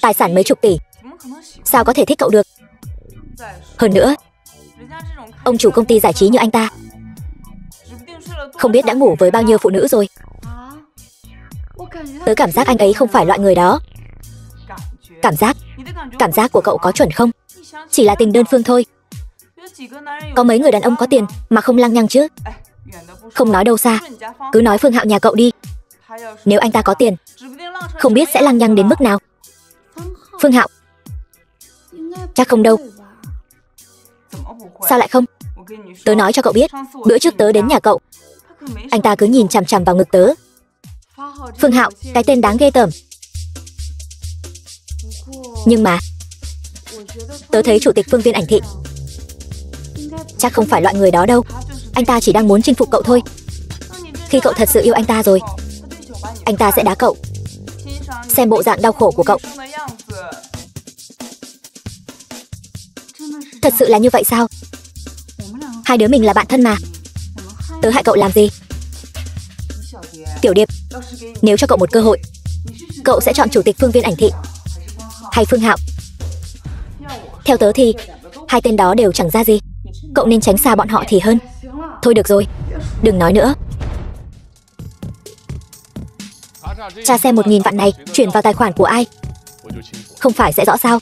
tài sản mấy chục tỷ, sao có thể thích cậu được? Hơn nữa, ông chủ công ty giải trí như anh ta không biết đã ngủ với bao nhiêu phụ nữ rồi. Tớ cảm giác anh ấy không phải loại người đó. Cảm giác của cậu có chuẩn không? Chỉ là tình đơn phương thôi. Có mấy người đàn ông có tiền mà không lăng nhăng chứ? Không nói đâu xa, cứ nói Phương Hạo nhà cậu đi. Nếu anh ta có tiền, không biết sẽ lăng nhăng đến mức nào. Phương Hạo? Chắc không đâu. Sao lại không? Tớ nói cho cậu biết, bữa trước tớ đến nhà cậu, anh ta cứ nhìn chằm chằm vào ngực tớ. Phương Hạo, cái tên đáng ghê tởm. Nhưng mà tớ thấy chủ tịch Phương Viên Ảnh Thị chắc không phải loại người đó đâu. Anh ta chỉ đang muốn chinh phục cậu thôi. Khi cậu thật sự yêu anh ta rồi, anh ta sẽ đá cậu. Xem bộ dạng đau khổ của cậu. Thật sự là như vậy sao? Hai đứa mình là bạn thân mà. Tớ hại cậu làm gì? Tiểu Điệp, nếu cho cậu một cơ hội, cậu sẽ chọn chủ tịch Phương Viên Ảnh Thị hay Phương Hạo? Theo tớ thì hai tên đó đều chẳng ra gì. Cậu nên tránh xa bọn họ thì hơn. Thôi được rồi, đừng nói nữa. Tra xem 1.000 vạn này chuyển vào tài khoản của ai, không phải sẽ rõ sao?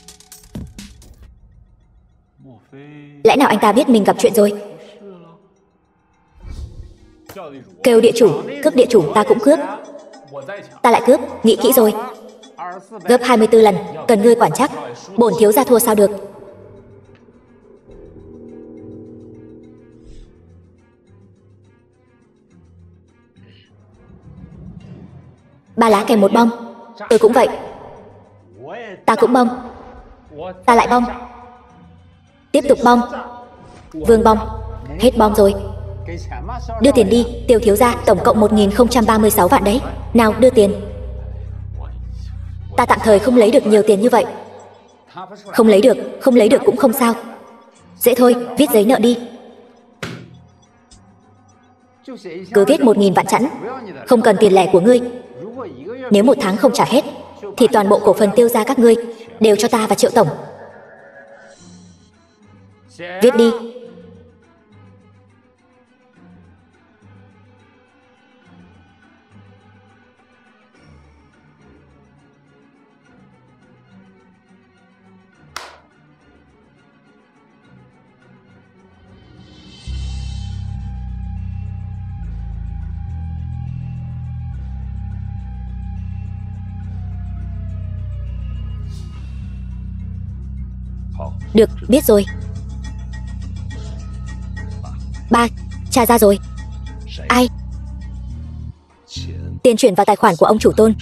Lẽ nào anh ta biết mình gặp chuyện rồi? Kêu địa chủ, cướp địa chủ ta cũng cướp. Ta lại cướp, nghĩ kỹ rồi. Gấp 24 lần, cần ngươi quản chắc. Bổn thiếu gia thua sao được? Ba lá kèm một bom. Tôi cũng vậy. Ta cũng bom. Ta lại bom. Tiếp tục bom. Vương bom. Hết bom rồi. Đưa tiền đi, Tiêu thiếu gia, tổng cộng 1.036 vạn đấy. Nào, đưa tiền. Ta tạm thời không lấy được nhiều tiền như vậy. Không lấy được cũng không sao. Dễ thôi, viết giấy nợ đi. Cứ viết 1.000 vạn chẵn, không cần tiền lẻ của ngươi. Nếu một tháng không trả hết, thì toàn bộ cổ phần Tiêu gia các ngươi đều cho ta và Triệu tổng. Viết đi. Được, biết rồi. Ba, tra ra rồi. Ai? Tiền chuyển vào tài khoản của ông chủ Tôn.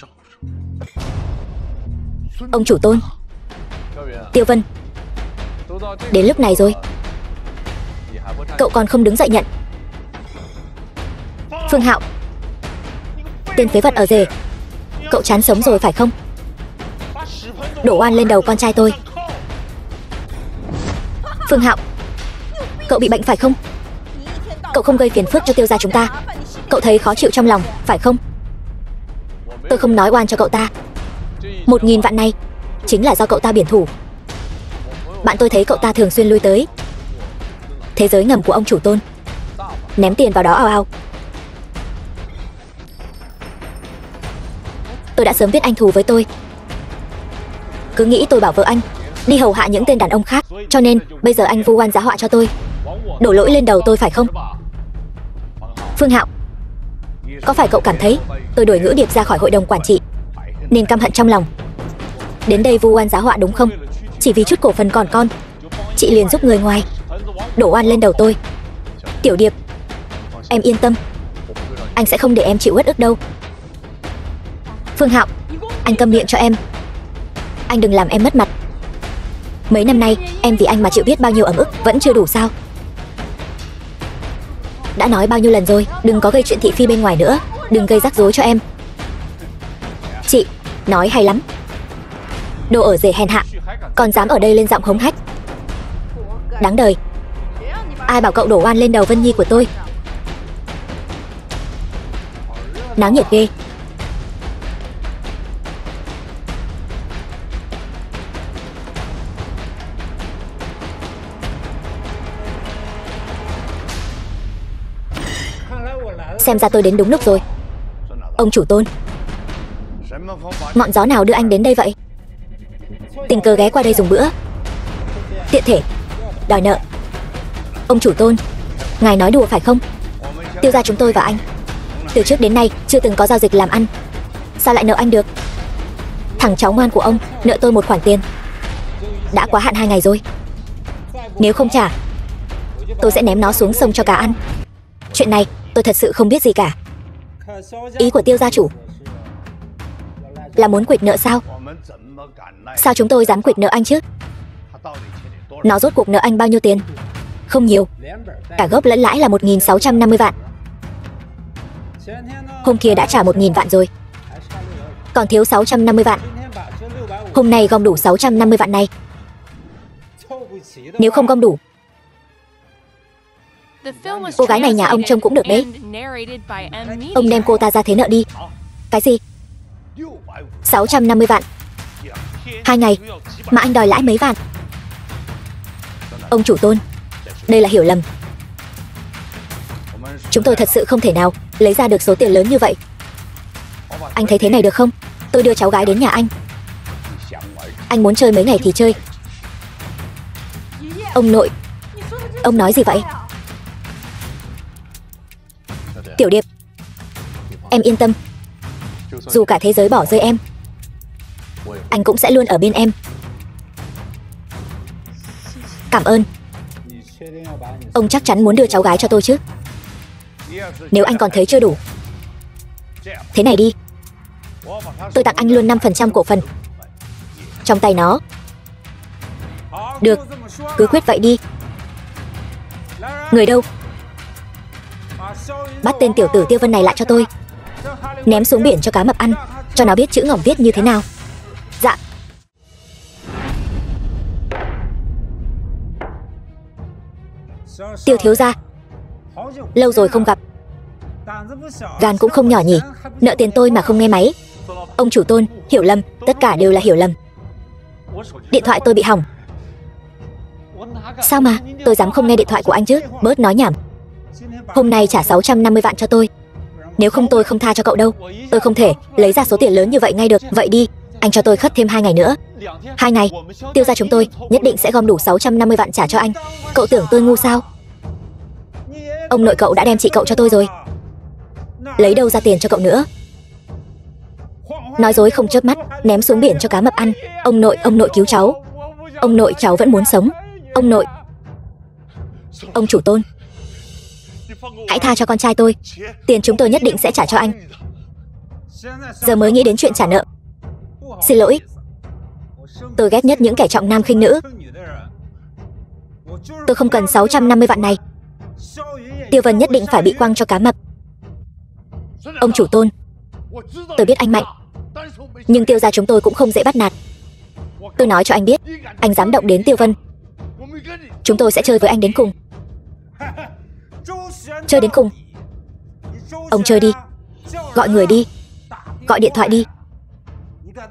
Ông chủ Tôn. Tiêu Vân. Đến lúc này rồi, cậu còn không đứng dậy nhận. Phương Hạo. Tên phế vật ở rể. Cậu chán sống rồi phải không? Đổ oan lên đầu con trai tôi. Phương Hạo, cậu bị bệnh phải không? Cậu không gây phiền phức cho Tiêu gia chúng ta. Cậu thấy khó chịu trong lòng phải không? Tôi không nói oan cho cậu ta. 1.000 vạn này chính là do cậu ta biển thủ. Bạn tôi thấy cậu ta thường xuyên lui tới thế giới ngầm của ông chủ Tôn, ném tiền vào đó ao ao. Tôi đã sớm biết anh thù với tôi, cứ nghĩ tôi bảo vợ anh đi hầu hạ những tên đàn ông khác, cho nên bây giờ anh vu oan giá họa cho tôi, đổ lỗi lên đầu tôi phải không? Phương Hạo, có phải cậu cảm thấy tôi đuổi Ngữ Điệp ra khỏi hội đồng quản trị nên căm hận trong lòng, đến đây vu oan giá họa đúng không? Chỉ vì chút cổ phần còn con, chị liền giúp người ngoài đổ oan lên đầu tôi. Tiểu Điệp, em yên tâm, anh sẽ không để em chịu uất ức đâu. Phương Hạo, anh câm miệng cho em. Anh đừng làm em mất mặt. Mấy năm nay em vì anh mà chịu biết bao nhiêu ấm ức, vẫn chưa đủ sao? Đã nói bao nhiêu lần rồi, đừng có gây chuyện thị phi bên ngoài nữa, đừng gây rắc rối cho em. Chị, nói hay lắm. Đồ ở rể hèn hạ, còn dám ở đây lên giọng hống hách. Đáng đời. Ai bảo cậu đổ oan lên đầu Vân Nhi của tôi? Náo nhiệt ghê. Xem ra tôi đến đúng lúc rồi. Ông chủ Tôn, ngọn gió nào đưa anh đến đây vậy? Tình cờ ghé qua đây dùng bữa, tiện thể đòi nợ. Ông chủ Tôn, ngài nói đùa phải không? Tiêu gia chúng tôi và anh từ trước đến nay chưa từng có giao dịch làm ăn, sao lại nợ anh được? Thằng cháu ngoan của ông nợ tôi một khoản tiền đã quá hạn 2 ngày rồi. Nếu không trả, tôi sẽ ném nó xuống sông cho cá ăn. Chuyện này tôi thật sự không biết gì cả. Ý của Tiêu gia chủ là muốn quỵt nợ sao? Sao chúng tôi dám quỵt nợ anh chứ? Nó rốt cuộc nợ anh bao nhiêu tiền? Không nhiều, cả gốc lẫn lãi là 1.650 vạn. Hôm kia đã trả 1.000 vạn rồi, còn thiếu 650 vạn. Hôm nay gom đủ 650 vạn này. Nếu không gom đủ, cô gái này nhà ông trông cũng được đấy. Ông đem cô ta ra thế nợ đi. Cái gì? 650 vạn 2 ngày mà anh đòi lãi mấy vạn? Ông chủ Tôn, đây là hiểu lầm. Chúng tôi thật sự không thể nào lấy ra được số tiền lớn như vậy. Anh thấy thế này được không? Tôi đưa cháu gái đến nhà anh. Anh muốn chơi mấy ngày thì chơi. Ông nội, ông nói gì vậy? Tiểu Điệp, em yên tâm, dù cả thế giới bỏ rơi em, anh cũng sẽ luôn ở bên em. Cảm ơn. Ông chắc chắn muốn đưa cháu gái cho tôi chứ? Nếu anh còn thấy chưa đủ, thế này đi, tôi tặng anh luôn 5% cổ phần trong tay nó. Được, cứ quyết vậy đi. Người đâu? Bắt tên tiểu tử Tiêu Vân này lại cho tôi, ném xuống biển cho cá mập ăn, cho nó biết chữ ngỏng viết như thế nào. Dạ. Tiêu thiếu gia, lâu rồi không gặp, gan cũng không nhỏ nhỉ, nợ tiền tôi mà không nghe máy. Ông chủ Tôn, hiểu lầm, tất cả đều là hiểu lầm. Điện thoại tôi bị hỏng. Sao mà, tôi dám không nghe điện thoại của anh chứ, bớt nói nhảm. Hôm nay trả 650 vạn cho tôi, nếu không tôi không tha cho cậu đâu. Tôi không thể lấy ra số tiền lớn như vậy ngay được. Vậy đi, anh cho tôi khất thêm 2 ngày nữa. 2 ngày, Tiêu gia chúng tôi nhất định sẽ gom đủ 650 vạn trả cho anh. Cậu tưởng tôi ngu sao? Ông nội cậu đã đem chị cậu cho tôi rồi, lấy đâu ra tiền cho cậu nữa? Nói dối không chớp mắt, ném xuống biển cho cá mập ăn. Ông nội cứu cháu. Ông nội cháu vẫn muốn sống. Ông nội, ông chủ Tôn, hãy tha cho con trai tôi. Tiền chúng tôi nhất định sẽ trả cho anh. Giờ mới nghĩ đến chuyện trả nợ. Xin lỗi. Tôi ghét nhất những kẻ trọng nam khinh nữ. Tôi không cần 650 vạn này. Tiêu Vân nhất định phải bị quăng cho cá mập. Ông chủ Tôn, tôi biết anh mạnh, nhưng Tiêu gia chúng tôi cũng không dễ bắt nạt. Tôi nói cho anh biết, anh dám động đến Tiêu Vân, chúng tôi sẽ chơi với anh đến cùng. Chơi đến cùng? Ông chơi đi. Gọi người đi. Gọi điện thoại đi.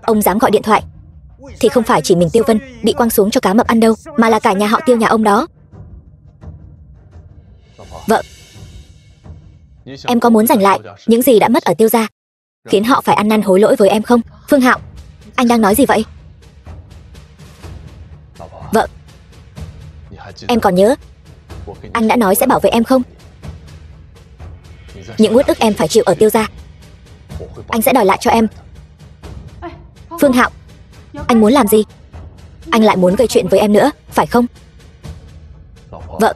Ông dám gọi điện thoại thì không phải chỉ mình Tiêu Vân bị quăng xuống cho cá mập ăn đâu, mà là cả nhà họ Tiêu nhà ông đó. Vợ, em có muốn giành lại những gì đã mất ở Tiêu gia, khiến họ phải ăn năn hối lỗi với em không? Phương Hạo, anh đang nói gì vậy? Vợ, em còn nhớ anh đã nói sẽ bảo vệ em không? Những uất ức em phải chịu ở Tiêu gia, anh sẽ đòi lại cho em. Phương Hạo, anh muốn làm gì? Anh lại muốn gây chuyện với em nữa, phải không? Vợ,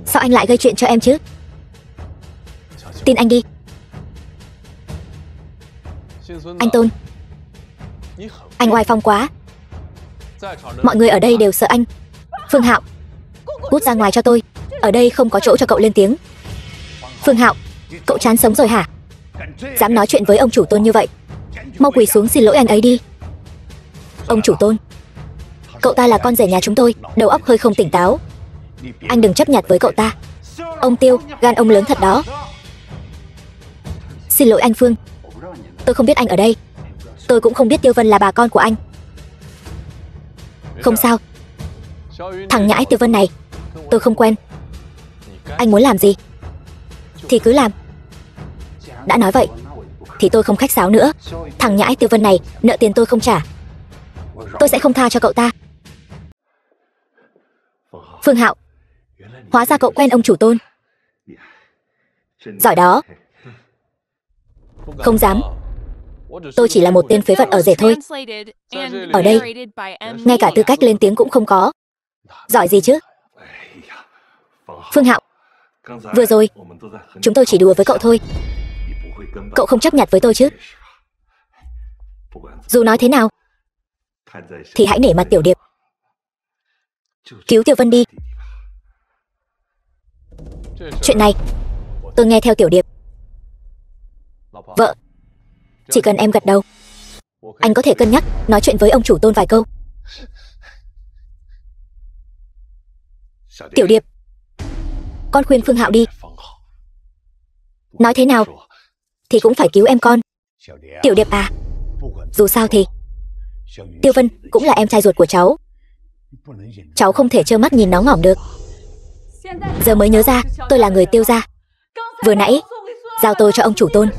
sao anh lại gây chuyện cho em chứ? Tin anh đi. Anh Tôn, anh oai phong quá. Mọi người ở đây đều sợ anh. Phương Hạo, cút ra ngoài cho tôi. Ở đây không có chỗ cho cậu lên tiếng. Phương Hạo, cậu chán sống rồi hả? Dám nói chuyện với ông chủ Tôn như vậy, mau quỳ xuống xin lỗi anh ấy đi. Ông chủ Tôn, cậu ta là con rể nhà chúng tôi, đầu óc hơi không tỉnh táo. Anh đừng chấp nhặt với cậu ta. Ông Tiêu, gan ông lớn thật đó. Xin lỗi anh Phương, tôi không biết anh ở đây. Tôi cũng không biết Tiêu Vân là bà con của anh. Không sao. Thằng nhãi Tiêu Vân này tôi không quen. Anh muốn làm gì thì cứ làm. Đã nói vậy thì tôi không khách sáo nữa. Thằng nhãi Tiêu Vân này nợ tiền tôi không trả, tôi sẽ không tha cho cậu ta. Phương Hạo, hóa ra cậu quen ông chủ Tôn. Giỏi đó. Không dám. Tôi chỉ là một tên phế vật ở rể thôi. Ở đây, ngay cả tư cách lên tiếng cũng không có. Giỏi gì chứ? Phương Hạo, vừa rồi chúng tôi chỉ đùa với cậu thôi. Cậu không chấp nhặt với tôi chứ? Dù nói thế nào thì hãy nể mặt Tiểu Điệp. Cứu Tiêu Vân đi. Chuyện này tôi nghe theo Tiểu Điệp. Vợ, chỉ cần em gật đầu, anh có thể cân nhắc nói chuyện với ông chủ Tôn vài câu. Tiểu Điệp, con khuyên Phương Hạo đi. Nói thế nào thì cũng phải cứu em con. Tiểu Điệp à, dù sao thì Tiêu Vân cũng là em trai ruột của cháu. Cháu không thể trơ mắt nhìn nó ngỏm được. Giờ mới nhớ ra tôi là người Tiêu gia. Vừa nãy giao tôi cho ông chủ Tôn,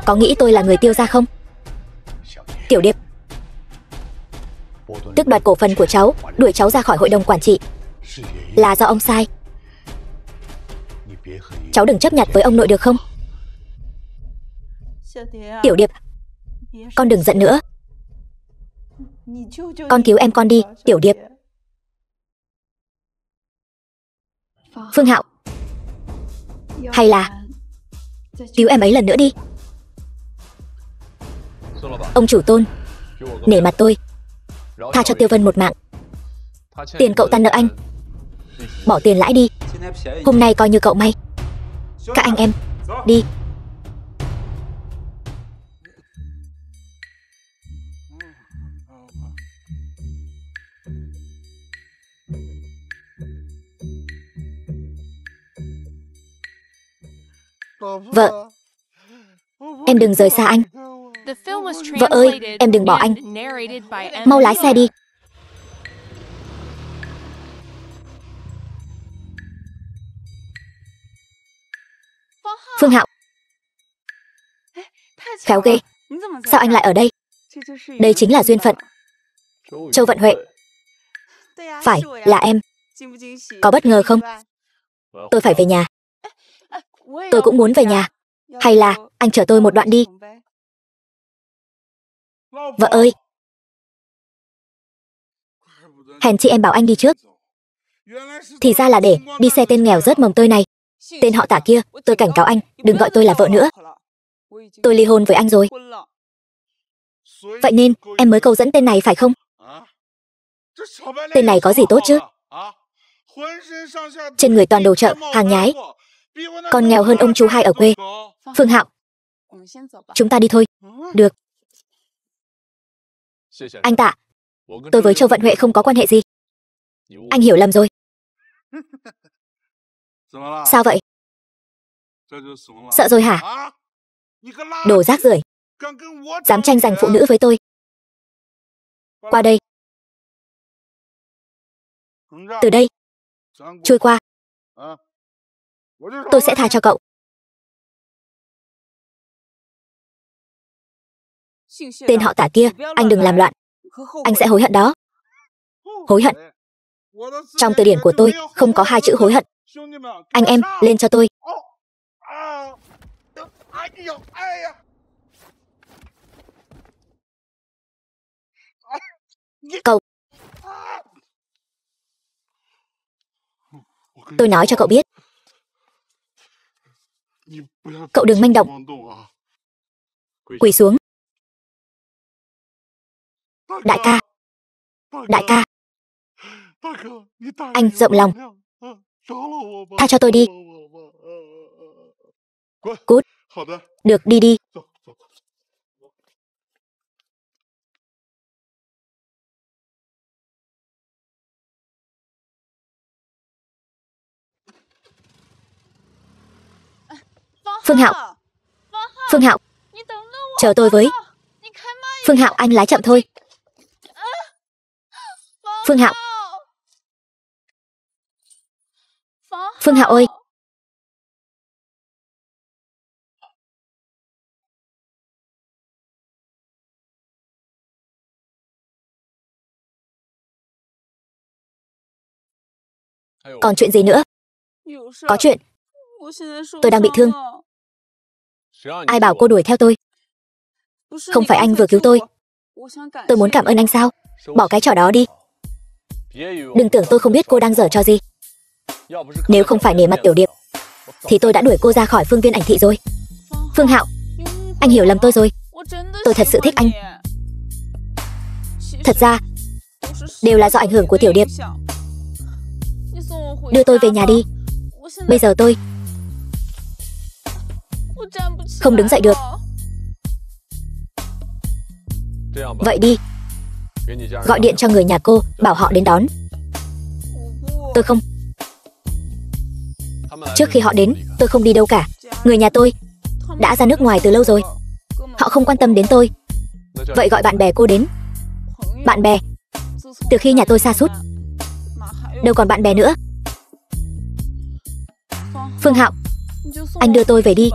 có nghĩ tôi là người Tiêu gia không? Tiểu Điệp, tước đoạt cổ phần của cháu, đuổi cháu ra khỏi hội đồng quản trị là do ông sai. Cháu đừng chấp nhặt với ông nội được không? Tiểu Điệp, con đừng giận nữa. Con cứu em con đi, Tiểu Điệp. Phương Hạo, hay là cứu em ấy lần nữa đi. Ông chủ Tôn, nể mặt tôi, tha cho Tiêu Vân một mạng. Tiền cậu ta nợ anh, bỏ tiền lãi đi. Hôm nay coi như cậu may. Các anh em, đi. Vợ, em đừng rời xa anh. Vợ ơi, em đừng bỏ anh. Mau lái xe đi. Phương Hạo, khéo ghê. Sao anh lại ở đây? Đây chính là duyên phận. Châu Vận Huệ. Phải, là em. Có bất ngờ không? Tôi phải về nhà. Tôi cũng muốn về nhà. Hay là anh chở tôi một đoạn đi. Vợ ơi. Hèn chi em bảo anh đi trước. Thì ra là để đi xe tên nghèo rớt mồng tơi này. Tên họ Tả kia, tôi cảnh cáo anh, đừng gọi tôi là vợ nữa. Tôi ly hôn với anh rồi. Vậy nên, em mới câu dẫn tên này phải không? Tên này có gì tốt chứ? Trên người toàn đồ chợ, hàng nhái. Còn nghèo hơn ông chú hai ở quê. Phương Hạo, chúng ta đi thôi. Được. Anh Tạ, tôi với Châu Vận Huệ không có quan hệ gì. Anh hiểu lầm rồi. Sao vậy? Sợ rồi hả? Đồ rác rưởi, dám tranh giành phụ nữ với tôi. Qua đây. Từ đây trôi qua, tôi sẽ tha cho cậu. Tên họ Tả kia, anh đừng làm loạn. Anh sẽ hối hận đó. Hối hận? Trong từ điển của tôi không có hai chữ hối hận. Anh em, lên cho tôi. Cậu. Tôi nói cho cậu biết. Cậu đừng manh động. Quỳ xuống. Đại ca. Đại ca. Anh rộng lòng. Tha cho tôi đi. Cút. Được, đi đi. Phương Hạo. Phương Hạo, chờ tôi với. Phương Hạo, anh lái chậm thôi. Phương Hạo. Phương Hạo ơi. Còn chuyện gì nữa? Có chuyện. Tôi đang bị thương. Ai bảo cô đuổi theo tôi? Không phải anh vừa cứu tôi. Tôi muốn cảm ơn anh sao? Bỏ cái trò đó đi. Đừng tưởng tôi không biết cô đang giở trò gì. Nếu không phải nể mặt Tiểu Điệp thì tôi đã đuổi cô ra khỏi Phương Viên Ảnh Thị rồi. Phương Hạo, anh hiểu lầm tôi rồi. Tôi thật sự thích anh. Thật ra đều là do ảnh hưởng của Tiểu Điệp. Đưa tôi về nhà đi. Bây giờ tôi không đứng dậy được. Vậy đi, gọi điện cho người nhà cô, bảo họ đến đón. Tôi không. Trước khi họ đến, tôi không đi đâu cả. Người nhà tôi đã ra nước ngoài từ lâu rồi. Họ không quan tâm đến tôi. Vậy gọi bạn bè cô đến. Bạn bè? Từ khi nhà tôi sa sút, đâu còn bạn bè nữa. Phương Hạo, anh đưa tôi về đi.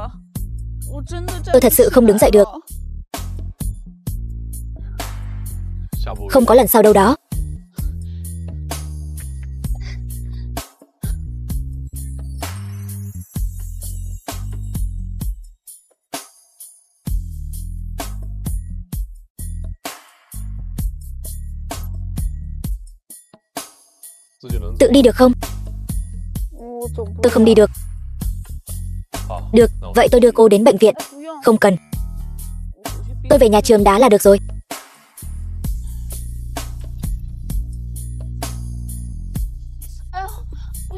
Tôi thật sự không đứng dậy được. Không có lần sau đâu đó. Tự đi được không? Tôi không đi được. Được, vậy tôi đưa cô đến bệnh viện. Không cần. Tôi về nhà trường đá là được rồi.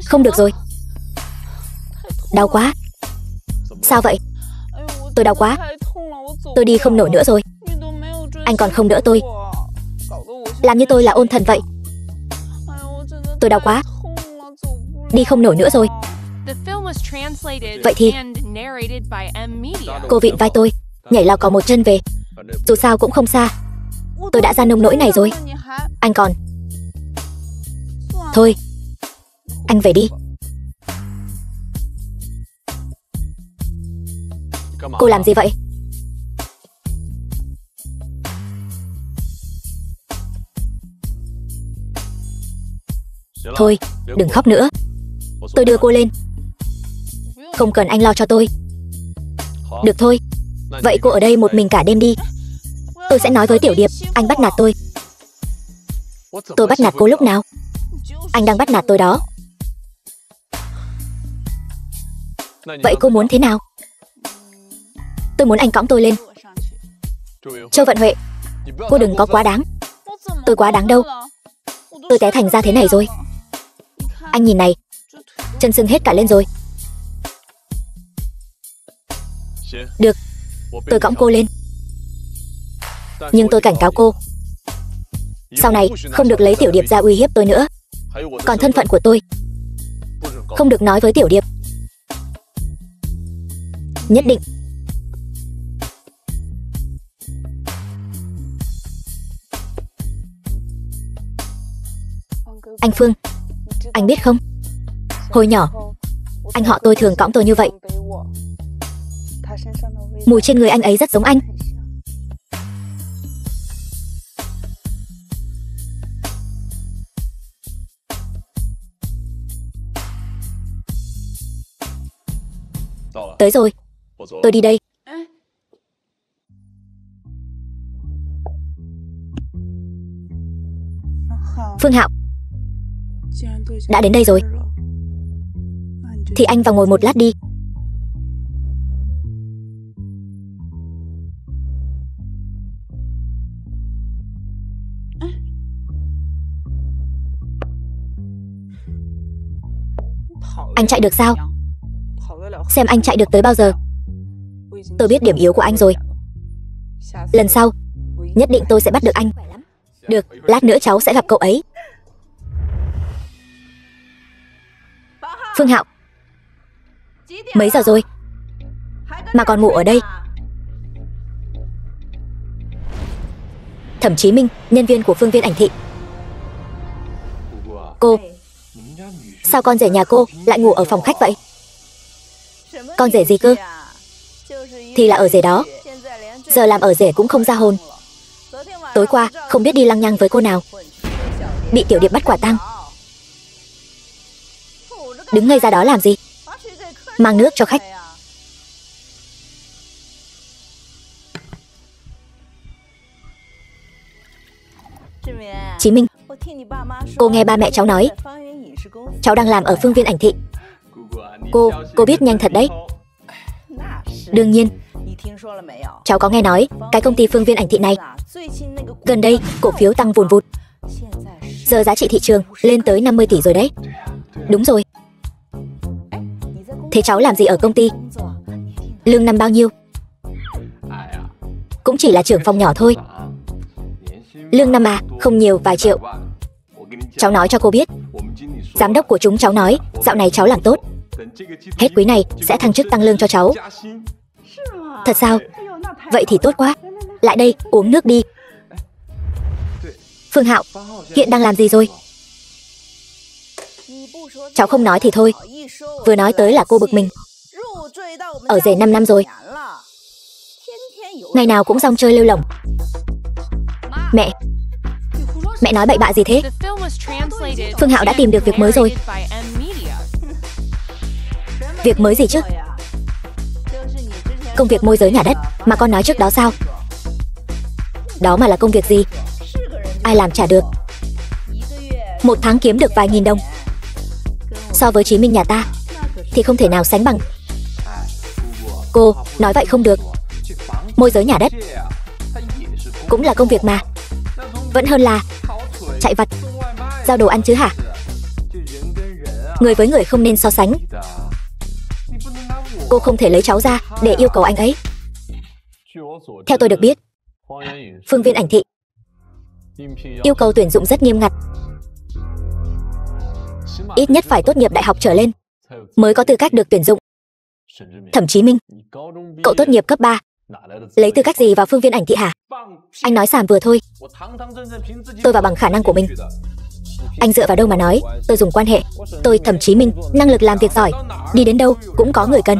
Không được rồi. Đau quá. Sao vậy? Tôi đau quá. Tôi đi không nổi nữa rồi. Anh còn không đỡ tôi. Làm như tôi là ôn thần vậy. Tôi đau quá. Đi không nổi nữa rồi. Vậy thì cô vịn vai tôi, nhảy lò cò một chân về. Dù sao cũng không xa. Tôi đã ra nông nỗi này rồi. Anh còn. Thôi, anh về đi. Cô làm gì vậy? Thôi, đừng khóc nữa. Tôi đưa cô lên. Không cần anh lo cho tôi. Được thôi. Vậy cô ở đây một mình cả đêm đi. Tôi sẽ nói với Tiểu Điệp anh bắt nạt tôi. Tôi bắt nạt cô lúc nào? Anh đang bắt nạt tôi đó. Vậy cô muốn thế nào? Tôi muốn anh cõng tôi lên. Châu Vận Huệ, cô đừng có quá đáng. Tôi quá đáng đâu. Tôi té thành ra thế này rồi. Anh nhìn này, chân sưng hết cả lên rồi. Được, tôi cõng cô lên. Nhưng tôi cảnh cáo cô, sau này không được lấy Tiểu Điệp ra uy hiếp tôi nữa. Còn thân phận của tôi không được nói với Tiểu Điệp. Nhất định. Anh Phương, anh biết không, hồi nhỏ anh họ tôi thường cõng tôi như vậy. Mùi trên người anh ấy rất giống anh. Tới rồi, tôi đi đây. Phương Hạo, đã đến đây rồi thì anh vào ngồi một lát đi. Anh chạy được sao? Xem anh chạy được tới bao giờ. Tôi biết điểm yếu của anh rồi. Lần sau nhất định tôi sẽ bắt được anh. Được, lát nữa cháu sẽ gặp cậu ấy. Phương Hạo, mấy giờ rồi mà còn ngủ ở đây? Thẩm Chí Minh, nhân viên của Phương Viên Ảnh Thị. Cô, sao con rể nhà cô lại ngủ ở phòng khách vậy? Con rể gì cơ? Thì là ở rể đó. Giờ làm ở rể cũng không ra hồn. Tối qua không biết đi lăng nhăng với cô nào, bị Tiểu Điệp bắt quả tang. Đứng ngây ra đó làm gì? Mang nước cho khách. Chí Minh, cô nghe ba mẹ cháu nói cháu đang làm ở Phương Viên Ảnh Thị. Cô biết nhanh thật đấy. Đương nhiên. Cháu có nghe nói cái công ty Phương Viên Ảnh Thị này gần đây cổ phiếu tăng vùn vụt. Giờ giá trị thị trường lên tới 50 tỷ rồi đấy. Đúng rồi. Thế cháu làm gì ở công ty? Lương năm bao nhiêu? Cũng chỉ là trưởng phòng nhỏ thôi. Lương năm à, không nhiều, vài triệu. Cháu nói cho cô biết, giám đốc của chúng cháu nói dạo này cháu làm tốt, hết quý này sẽ thăng chức tăng lương cho cháu. Thật sao? Vậy thì tốt quá. Lại đây, uống nước đi. Phương Hạo, hiện đang làm gì rồi? Cháu không nói thì thôi, vừa nói tới là cô bực mình. Ở rể 5 năm rồi, ngày nào cũng rong chơi lêu lổng. Mẹ nói bậy bạ gì thế? Phương Hạo đã tìm được việc mới rồi. Việc mới gì chứ? Công việc môi giới nhà đất mà con nói trước đó sao? Đó mà là công việc gì? Ai làm trả được. Một tháng kiếm được vài nghìn đồng. So với Chí Minh nhà ta thì không thể nào sánh bằng. Cô nói vậy không được. Môi giới nhà đất cũng là công việc mà. Vẫn hơn là chạy vặt, giao đồ ăn chứ hả? Người với người không nên so sánh. Cô không thể lấy cháu ra để yêu cầu anh ấy. Theo tôi được biết, Phương Viên Ảnh Thị yêu cầu tuyển dụng rất nghiêm ngặt. Ít nhất phải tốt nghiệp đại học trở lên mới có tư cách được tuyển dụng. Thẩm Chí Minh, cậu tốt nghiệp cấp 3, lấy tư cách gì vào Phương Viên Ảnh Thị hả? Anh nói xàm vừa thôi. Tôi vào bằng khả năng của mình. Anh dựa vào đâu mà nói tôi dùng quan hệ? Tôi Thẩm Chí Minh, năng lực làm việc giỏi, đi đến đâu cũng có người cần.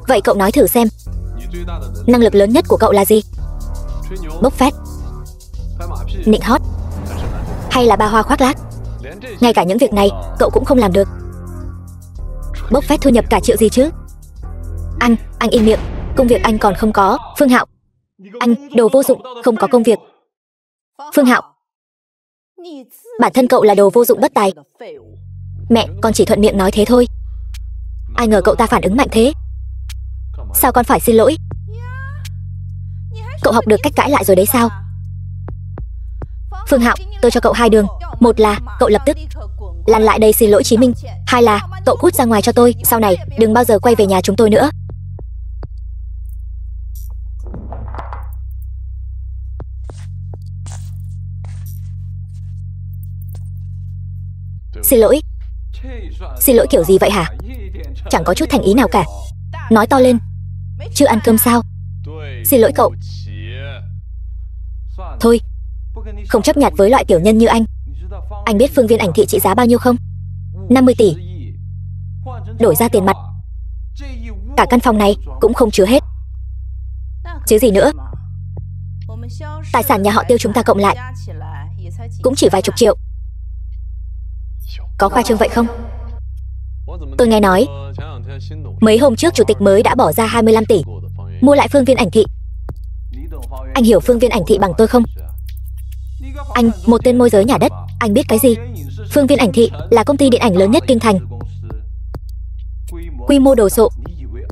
Vậy cậu nói thử xem, năng lực lớn nhất của cậu là gì? Bốc phét, nịnh hót, hay là ba hoa khoác lác? Ngay cả những việc này cậu cũng không làm được. Bốc phét thu nhập cả triệu gì chứ? Anh im miệng. Công việc anh còn không có. Phương Hạo, anh đồ vô dụng, không có công việc. Phương Hạo, Bản thân cậu là đồ vô dụng bất tài. Mẹ, con chỉ thuận miệng nói thế thôi. Ai ngờ cậu ta phản ứng mạnh thế. Sao con phải xin lỗi? Cậu học được cách cãi lại rồi đấy sao? Phương Hạo, tôi cho cậu hai đường. Một là cậu lập tức lăn lại đây xin lỗi Chí Minh. Hai là cậu cút ra ngoài cho tôi. Sau này đừng bao giờ quay về nhà chúng tôi nữa. Xin lỗi. Xin lỗi kiểu gì vậy hả? Chẳng có chút thành ý nào cả. Nói to lên. Chưa ăn cơm sao? Xin lỗi cậu. Thôi, không chấp nhặt với loại tiểu nhân như anh. Anh biết phương viên ảnh thị trị giá bao nhiêu không? 50 tỷ. Đổi ra tiền mặt, cả căn phòng này cũng không chứa hết. Chứ gì nữa. Tài sản nhà họ Tiêu chúng ta cộng lại cũng chỉ vài chục triệu. Có khoa trương vậy không? Tôi nghe nói mấy hôm trước chủ tịch mới đã bỏ ra 25 tỷ mua lại phương viên ảnh thị. Anh hiểu phương viên ảnh thị bằng tôi không? Anh, một tên môi giới nhà đất, anh biết cái gì? Phương viên ảnh thị là công ty điện ảnh lớn nhất kinh thành. Quy mô đồ sộ.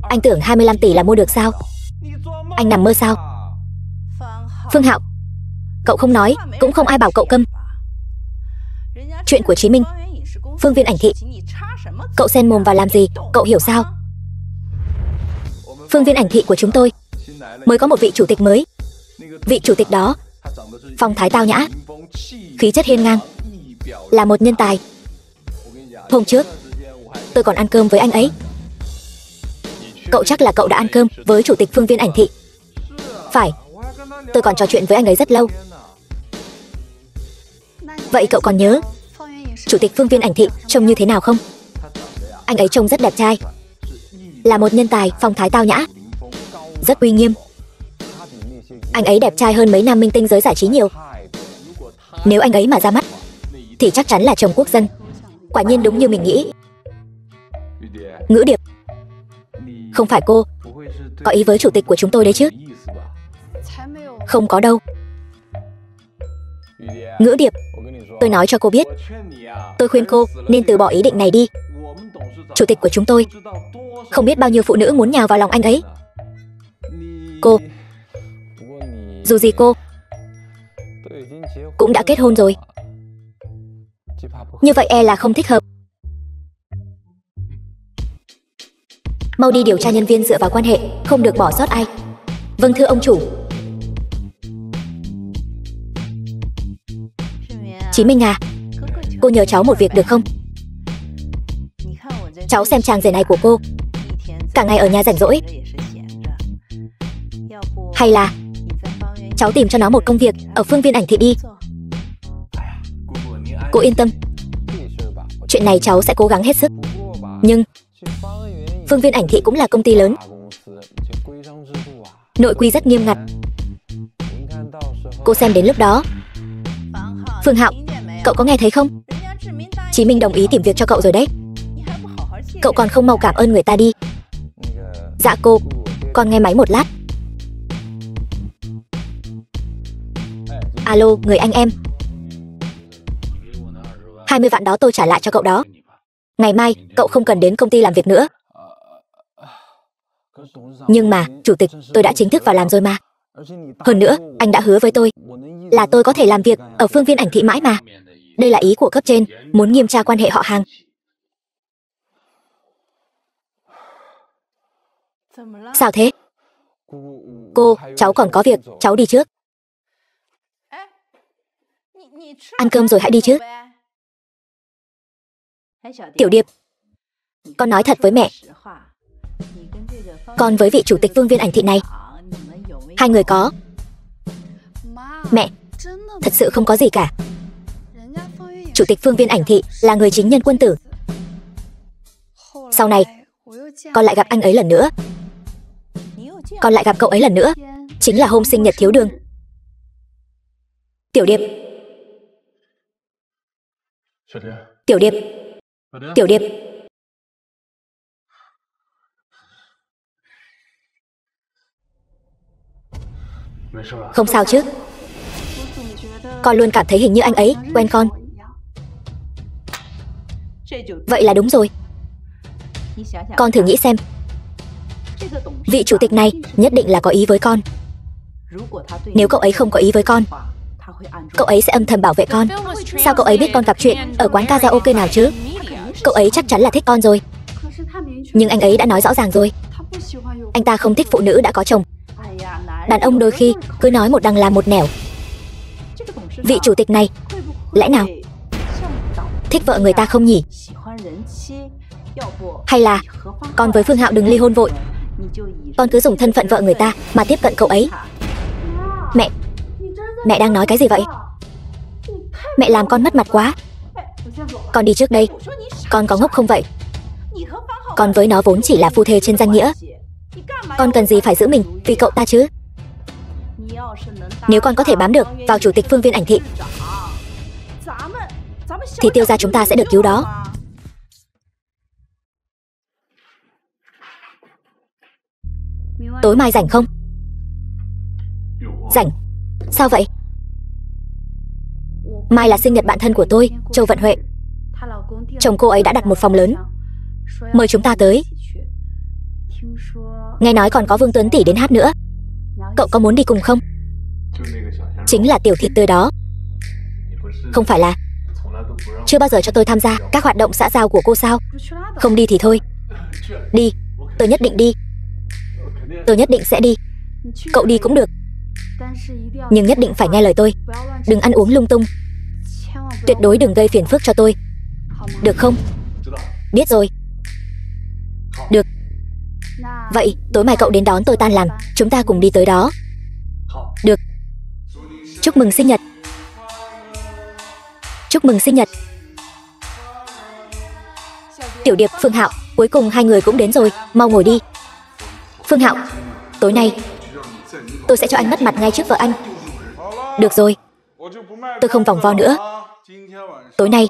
Anh tưởng 25 tỷ là mua được sao? Anh nằm mơ sao? Phương Hạo, cậu không nói, cũng không ai bảo cậu câm. Chuyện của Chí Minh, phương viên ảnh thị, cậu xen mồm vào làm gì, cậu hiểu sao? Phương viên ảnh thị của chúng tôi mới có một vị chủ tịch mới. Vị chủ tịch đó phong thái tao nhã, khí chất hiên ngang, là một nhân tài. Hôm trước tôi còn ăn cơm với anh ấy. Cậu chắc là cậu đã ăn cơm với chủ tịch phương viên ảnh thị. Phải, tôi còn trò chuyện với anh ấy rất lâu. Vậy cậu còn nhớ chủ tịch phương viên ảnh thị trông như thế nào không? Anh ấy trông rất đẹp trai, là một nhân tài, phong thái tao nhã, rất uy nghiêm. Anh ấy đẹp trai hơn mấy nam minh tinh giới giải trí nhiều. Nếu anh ấy mà ra mắt thì chắc chắn là chồng quốc dân. Quả nhiên đúng như mình nghĩ. Ngữ Điệp, không phải cô có ý với chủ tịch của chúng tôi đấy chứ? Không có đâu. Ngữ Điệp, tôi nói cho cô biết, tôi khuyên cô nên từ bỏ ý định này đi. Chủ tịch của chúng tôi không biết bao nhiêu phụ nữ muốn nhào vào lòng anh ấy. Cô, dù gì cô cũng đã kết hôn rồi. Như vậy e là không thích hợp. Mau đi điều tra nhân viên dựa vào quan hệ, không được bỏ sót ai. Vâng thưa ông chủ. Chí Minh à, cô nhờ cháu một việc được không? Cháu xem trang rể này của cô cả ngày ở nhà rảnh rỗi. Hay là cháu tìm cho nó một công việc ở phương viên ảnh thị đi. Cô yên tâm, chuyện này cháu sẽ cố gắng hết sức. Nhưng phương viên ảnh thị cũng là công ty lớn, nội quy rất nghiêm ngặt. Cô xem đến lúc đó. Phương Hạo, cậu có nghe thấy không? Chí Minh đồng ý tìm việc cho cậu rồi đấy. Cậu còn không mau cảm ơn người ta đi. Dạ cô, con nghe máy một lát. Alo, người anh em. 20 vạn đó tôi trả lại cho cậu đó. Ngày mai cậu không cần đến công ty làm việc nữa. Nhưng mà, chủ tịch, tôi đã chính thức vào làm rồi mà. Hơn nữa, anh đã hứa với tôi là tôi có thể làm việc ở phương viên ảnh thị mãi mà. Đây là ý của cấp trên, muốn nghiêm tra quan hệ họ hàng. Sao thế? Cô, cháu còn có việc, cháu đi trước. Ăn cơm rồi hãy đi chứ. Tiểu Điệp, con nói thật với mẹ, con với vị chủ tịch phương viên ảnh thị này, hai người có... Mẹ, thật sự không có gì cả. Chủ tịch phương viên ảnh thị là người chính nhân quân tử. Sau này con lại gặp anh ấy lần nữa, con lại gặp cậu ấy lần nữa, chính là hôm sinh nhật Thiếu Đường. Tiểu Điệp, Tiểu Điệp, Tiểu Điệp. Không sao chứ? Con luôn cảm thấy hình như anh ấy quen con. Vậy là đúng rồi. Con thử nghĩ xem, vị chủ tịch này nhất định là có ý với con. Nếu cậu ấy không có ý với con, cậu ấy sẽ âm thầm bảo vệ con. Sao cậu ấy biết con gặp chuyện ở quán karaoke nào chứ? Cậu ấy chắc chắn là thích con rồi. Nhưng anh ấy đã nói rõ ràng rồi, anh ta không thích phụ nữ đã có chồng. Đàn ông đôi khi cứ nói một đằng làm một nẻo. Vị chủ tịch này lẽ nào thích vợ người ta không nhỉ? Hay là con với Phương Hạo đừng ly hôn vội, con cứ dùng thân phận vợ người ta mà tiếp cận cậu ấy. Mẹ đang nói cái gì vậy? Mẹ làm con mất mặt quá. Con đi trước đây. Con có ngốc không vậy? Con với nó vốn chỉ là phu thê trên danh nghĩa. Con cần gì phải giữ mình vì cậu ta chứ? Nếu con có thể bám được vào chủ tịch Phương Viên Ảnh Thị thì Tiêu gia chúng ta sẽ được cứu đó. Tối mai rảnh không? Rảnh. Sao vậy? Mai là sinh nhật bạn thân của tôi, Châu Vận Huệ. Chồng cô ấy đã đặt một phòng lớn, mời chúng ta tới. Nghe nói còn có Vương Tuấn Tỷ đến hát nữa. Cậu có muốn đi cùng không? Chính là tiểu thịt tươi đó. Không phải là chưa bao giờ cho tôi tham gia các hoạt động xã giao của cô sao? Không đi thì thôi. Đi, tôi nhất định đi. Tôi nhất định sẽ đi. Cậu đi cũng được, nhưng nhất định phải nghe lời tôi. Đừng ăn uống lung tung. Tuyệt đối đừng gây phiền phức cho tôi. Được không? Biết rồi. Được. Vậy tối mai cậu đến đón tôi tan làm, chúng ta cùng đi tới đó. Được. Chúc mừng sinh nhật. Chúc mừng sinh nhật. Tiểu Điệp, Phương Hạo, cuối cùng hai người cũng đến rồi, mau ngồi đi. Phương Hạo, tối nay tôi sẽ cho anh mất mặt ngay trước vợ anh. Được rồi, tôi không vòng vo nữa. Tối nay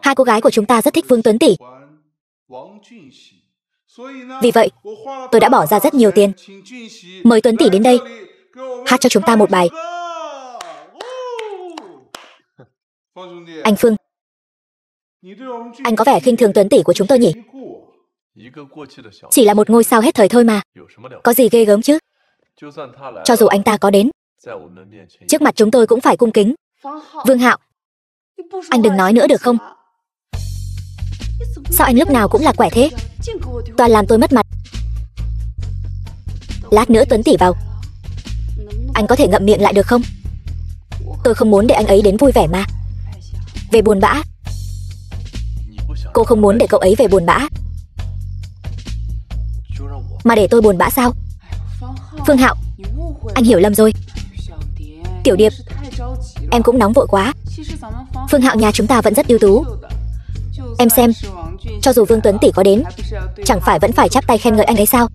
hai cô gái của chúng ta rất thích Vương Tuấn Tỷ. Vì vậy tôi đã bỏ ra rất nhiều tiền mời Tuấn Tỷ đến đây hát cho chúng ta một bài. Anh Phương, anh có vẻ khinh thường Tuấn Tỷ của chúng tôi nhỉ? Chỉ là một ngôi sao hết thời thôi mà, có gì ghê gớm chứ? Cho dù anh ta có đến, trước mặt chúng tôi cũng phải cung kính. Vương Hạo, anh đừng nói nữa được không? Sao anh lúc nào cũng là quẻ thế? Toàn làm tôi mất mặt. Lát nữa Tuấn Tỷ vào, anh có thể ngậm miệng lại được không? Tôi không muốn để anh ấy đến vui vẻ mà. Về buồn bã. Cô không muốn để cậu ấy về buồn bã, mà để tôi buồn bã sao? Phương Hạo, anh hiểu lầm rồi. Tiểu Điệp, em cũng nóng vội quá. Phương Hạo nhà chúng ta vẫn rất ưu tú. Em xem, cho dù Vương Tuấn Tỷ có đến, chẳng phải vẫn phải chắp tay khen ngợi anh ấy sao?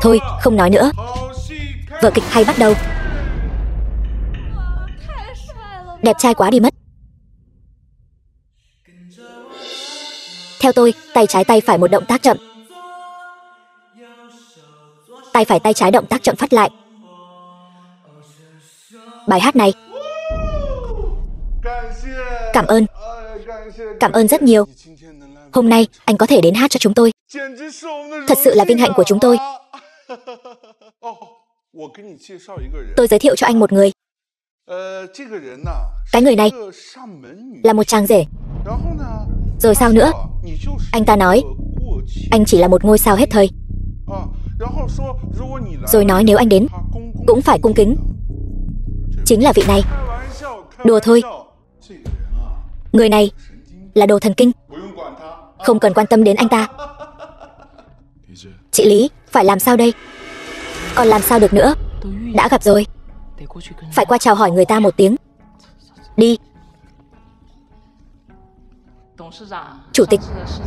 Thôi, không nói nữa. Vở kịch hay bắt đầu. Đẹp trai quá đi mất. Theo tôi, tay trái tay phải một động tác chậm. Tay phải tay trái động tác chậm phát lại. Bài hát này, cảm ơn. Cảm ơn rất nhiều. Hôm nay anh có thể đến hát cho chúng tôi, thật sự là vinh hạnh của chúng tôi. Tôi giới thiệu cho anh một người. Cái người này là một chàng rể. Rồi sao nữa? Anh ta nói anh chỉ là một ngôi sao hết thời. Rồi nói nếu anh đến cũng phải cung kính. Chính là vị này. Đùa thôi. Người này là đồ thần kinh. Không cần quan tâm đến anh ta. Chị Lý, phải làm sao đây? Còn làm sao được nữa? Đã gặp rồi, phải qua chào hỏi người ta một tiếng. Đi. Chủ tịch,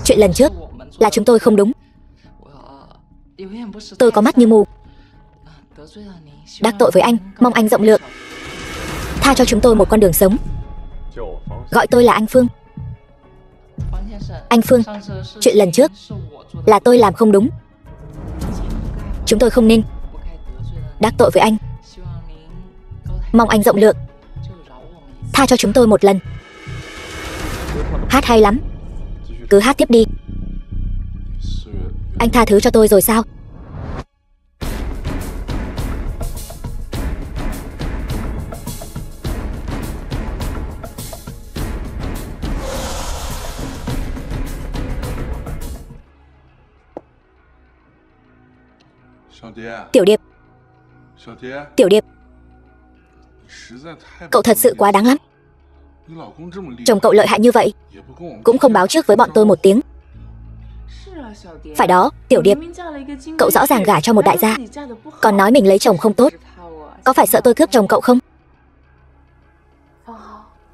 chuyện lần trước là chúng tôi không đúng. Tôi có mắt như mù, đắc tội với anh, mong anh rộng lượng, tha cho chúng tôi một con đường sống. Gọi tôi là anh Phương. Anh Phương, chuyện lần trước là tôi làm không đúng. Chúng tôi không nên đắc tội với anh. Mong anh rộng lượng, tha cho chúng tôi một lần. Hát hay lắm, cứ hát tiếp đi. Anh tha thứ cho tôi rồi sao? Tiểu Điệp, Tiểu Điệp, cậu thật sự quá đáng lắm. Chồng cậu lợi hại như vậy, cũng không báo trước với bọn tôi một tiếng. Phải đó, Tiểu Điệp, cậu rõ ràng gả cho một đại gia, còn nói mình lấy chồng không tốt. Có phải sợ tôi cướp chồng cậu không?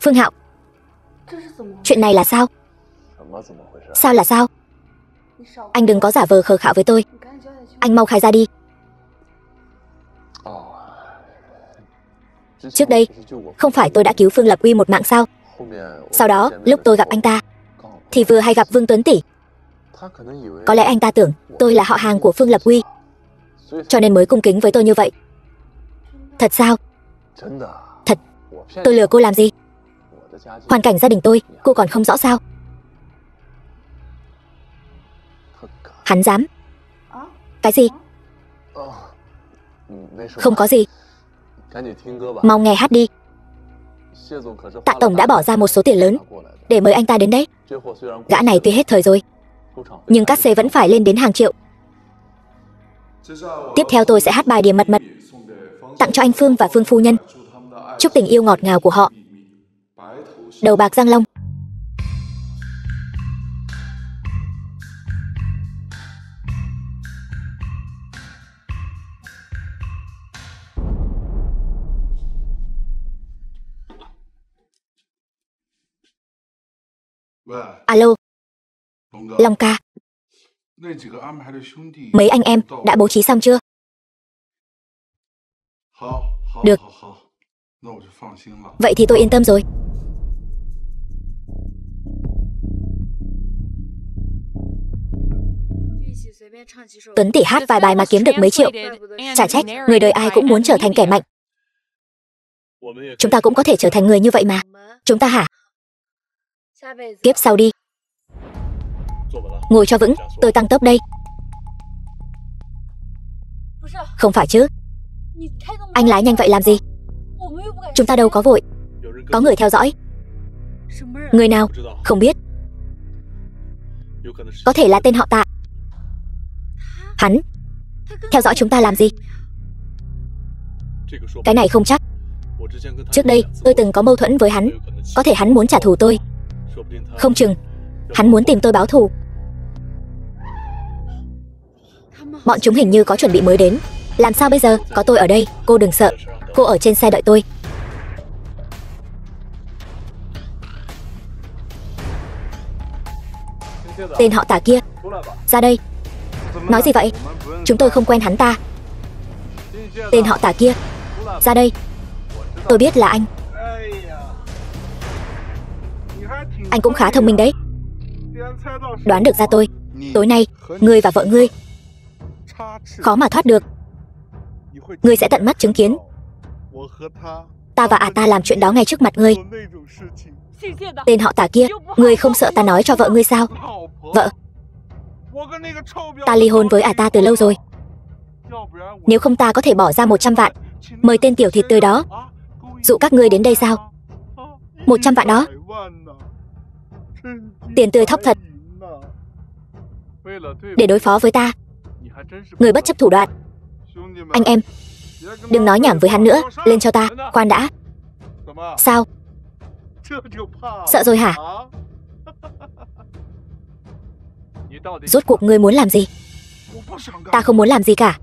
Phương Hạo, chuyện này là sao? Sao là sao? Anh đừng có giả vờ khờ khạo với tôi. Anh mau khai ra đi. Trước đây, không phải tôi đã cứu Phương Lập Uy một mạng sao? Sau đó, lúc tôi gặp anh ta, thì vừa hay gặp Vương Tuấn Tỷ. Có lẽ anh ta tưởng tôi là họ hàng của Phương Lập Uy, cho nên mới cung kính với tôi như vậy. Thật sao? Thật. Tôi lừa cô làm gì? Hoàn cảnh gia đình tôi, cô còn không rõ sao? Hắn dám. Cái gì? Không có gì. Mau nghe hát đi. Tạ tổng đã bỏ ra một số tiền lớn để mời anh ta đến đấy. Gã này tuy hết thời rồi, nhưng cát xê vẫn phải lên đến hàng triệu. Tiếp theo tôi sẽ hát bài Điểm Mật Mật, tặng cho anh Phương và Phương phu nhân, chúc tình yêu ngọt ngào của họ. Đầu bạc răng long. Alo, Long ca, mấy anh em đã bố trí xong chưa? Được. Vậy thì tôi yên tâm rồi. Tuấn Tỷ hát vài bài mà kiếm được mấy triệu. Chả trách, người đời ai cũng muốn trở thành kẻ mạnh. Chúng ta cũng có thể trở thành người như vậy mà. Chúng ta hả? Kiếp sau đi. Ngồi cho vững, tôi tăng tốc đây. Không phải chứ. Anh lái nhanh vậy làm gì? Chúng ta đâu có vội. Có người theo dõi. Người nào? Không biết. Có thể là tên họ Tạ. Hắn theo dõi chúng ta làm gì? Cái này không chắc. Trước đây tôi từng có mâu thuẫn với hắn. Có thể hắn muốn trả thù tôi. Không chừng hắn muốn tìm tôi báo thù. Bọn chúng hình như có chuẩn bị mới đến. Làm sao bây giờ? Có tôi ở đây, cô đừng sợ. Cô ở trên xe đợi tôi. Tên họ Tạ kia, ra đây. Nói gì vậy? Chúng tôi không quen hắn ta. Tên họ Tạ kia, ra đây. Tôi biết là anh. Anh cũng khá thông minh đấy. Đoán được ra tôi. Tối nay, ngươi và vợ ngươi khó mà thoát được. Ngươi sẽ tận mắt chứng kiến ta và ta làm chuyện đó ngay trước mặt ngươi. Tên họ Tạ kia, ngươi không sợ ta nói cho vợ ngươi sao? Vợ? Ta ly hôn với ta từ lâu rồi. Nếu không ta có thể bỏ ra 100 vạn mời tên tiểu thịt tươi đó dụ các ngươi đến đây sao? 100 vạn đó, tiền tươi thóc thật. Để đối phó với ta, người bất chấp thủ đoạn. Anh em, đừng nói nhảm với hắn nữa. Lên cho ta. Khoan đã. Sao? Sợ rồi hả? Rốt cuộc ngươi muốn làm gì? Ta không muốn làm gì cả.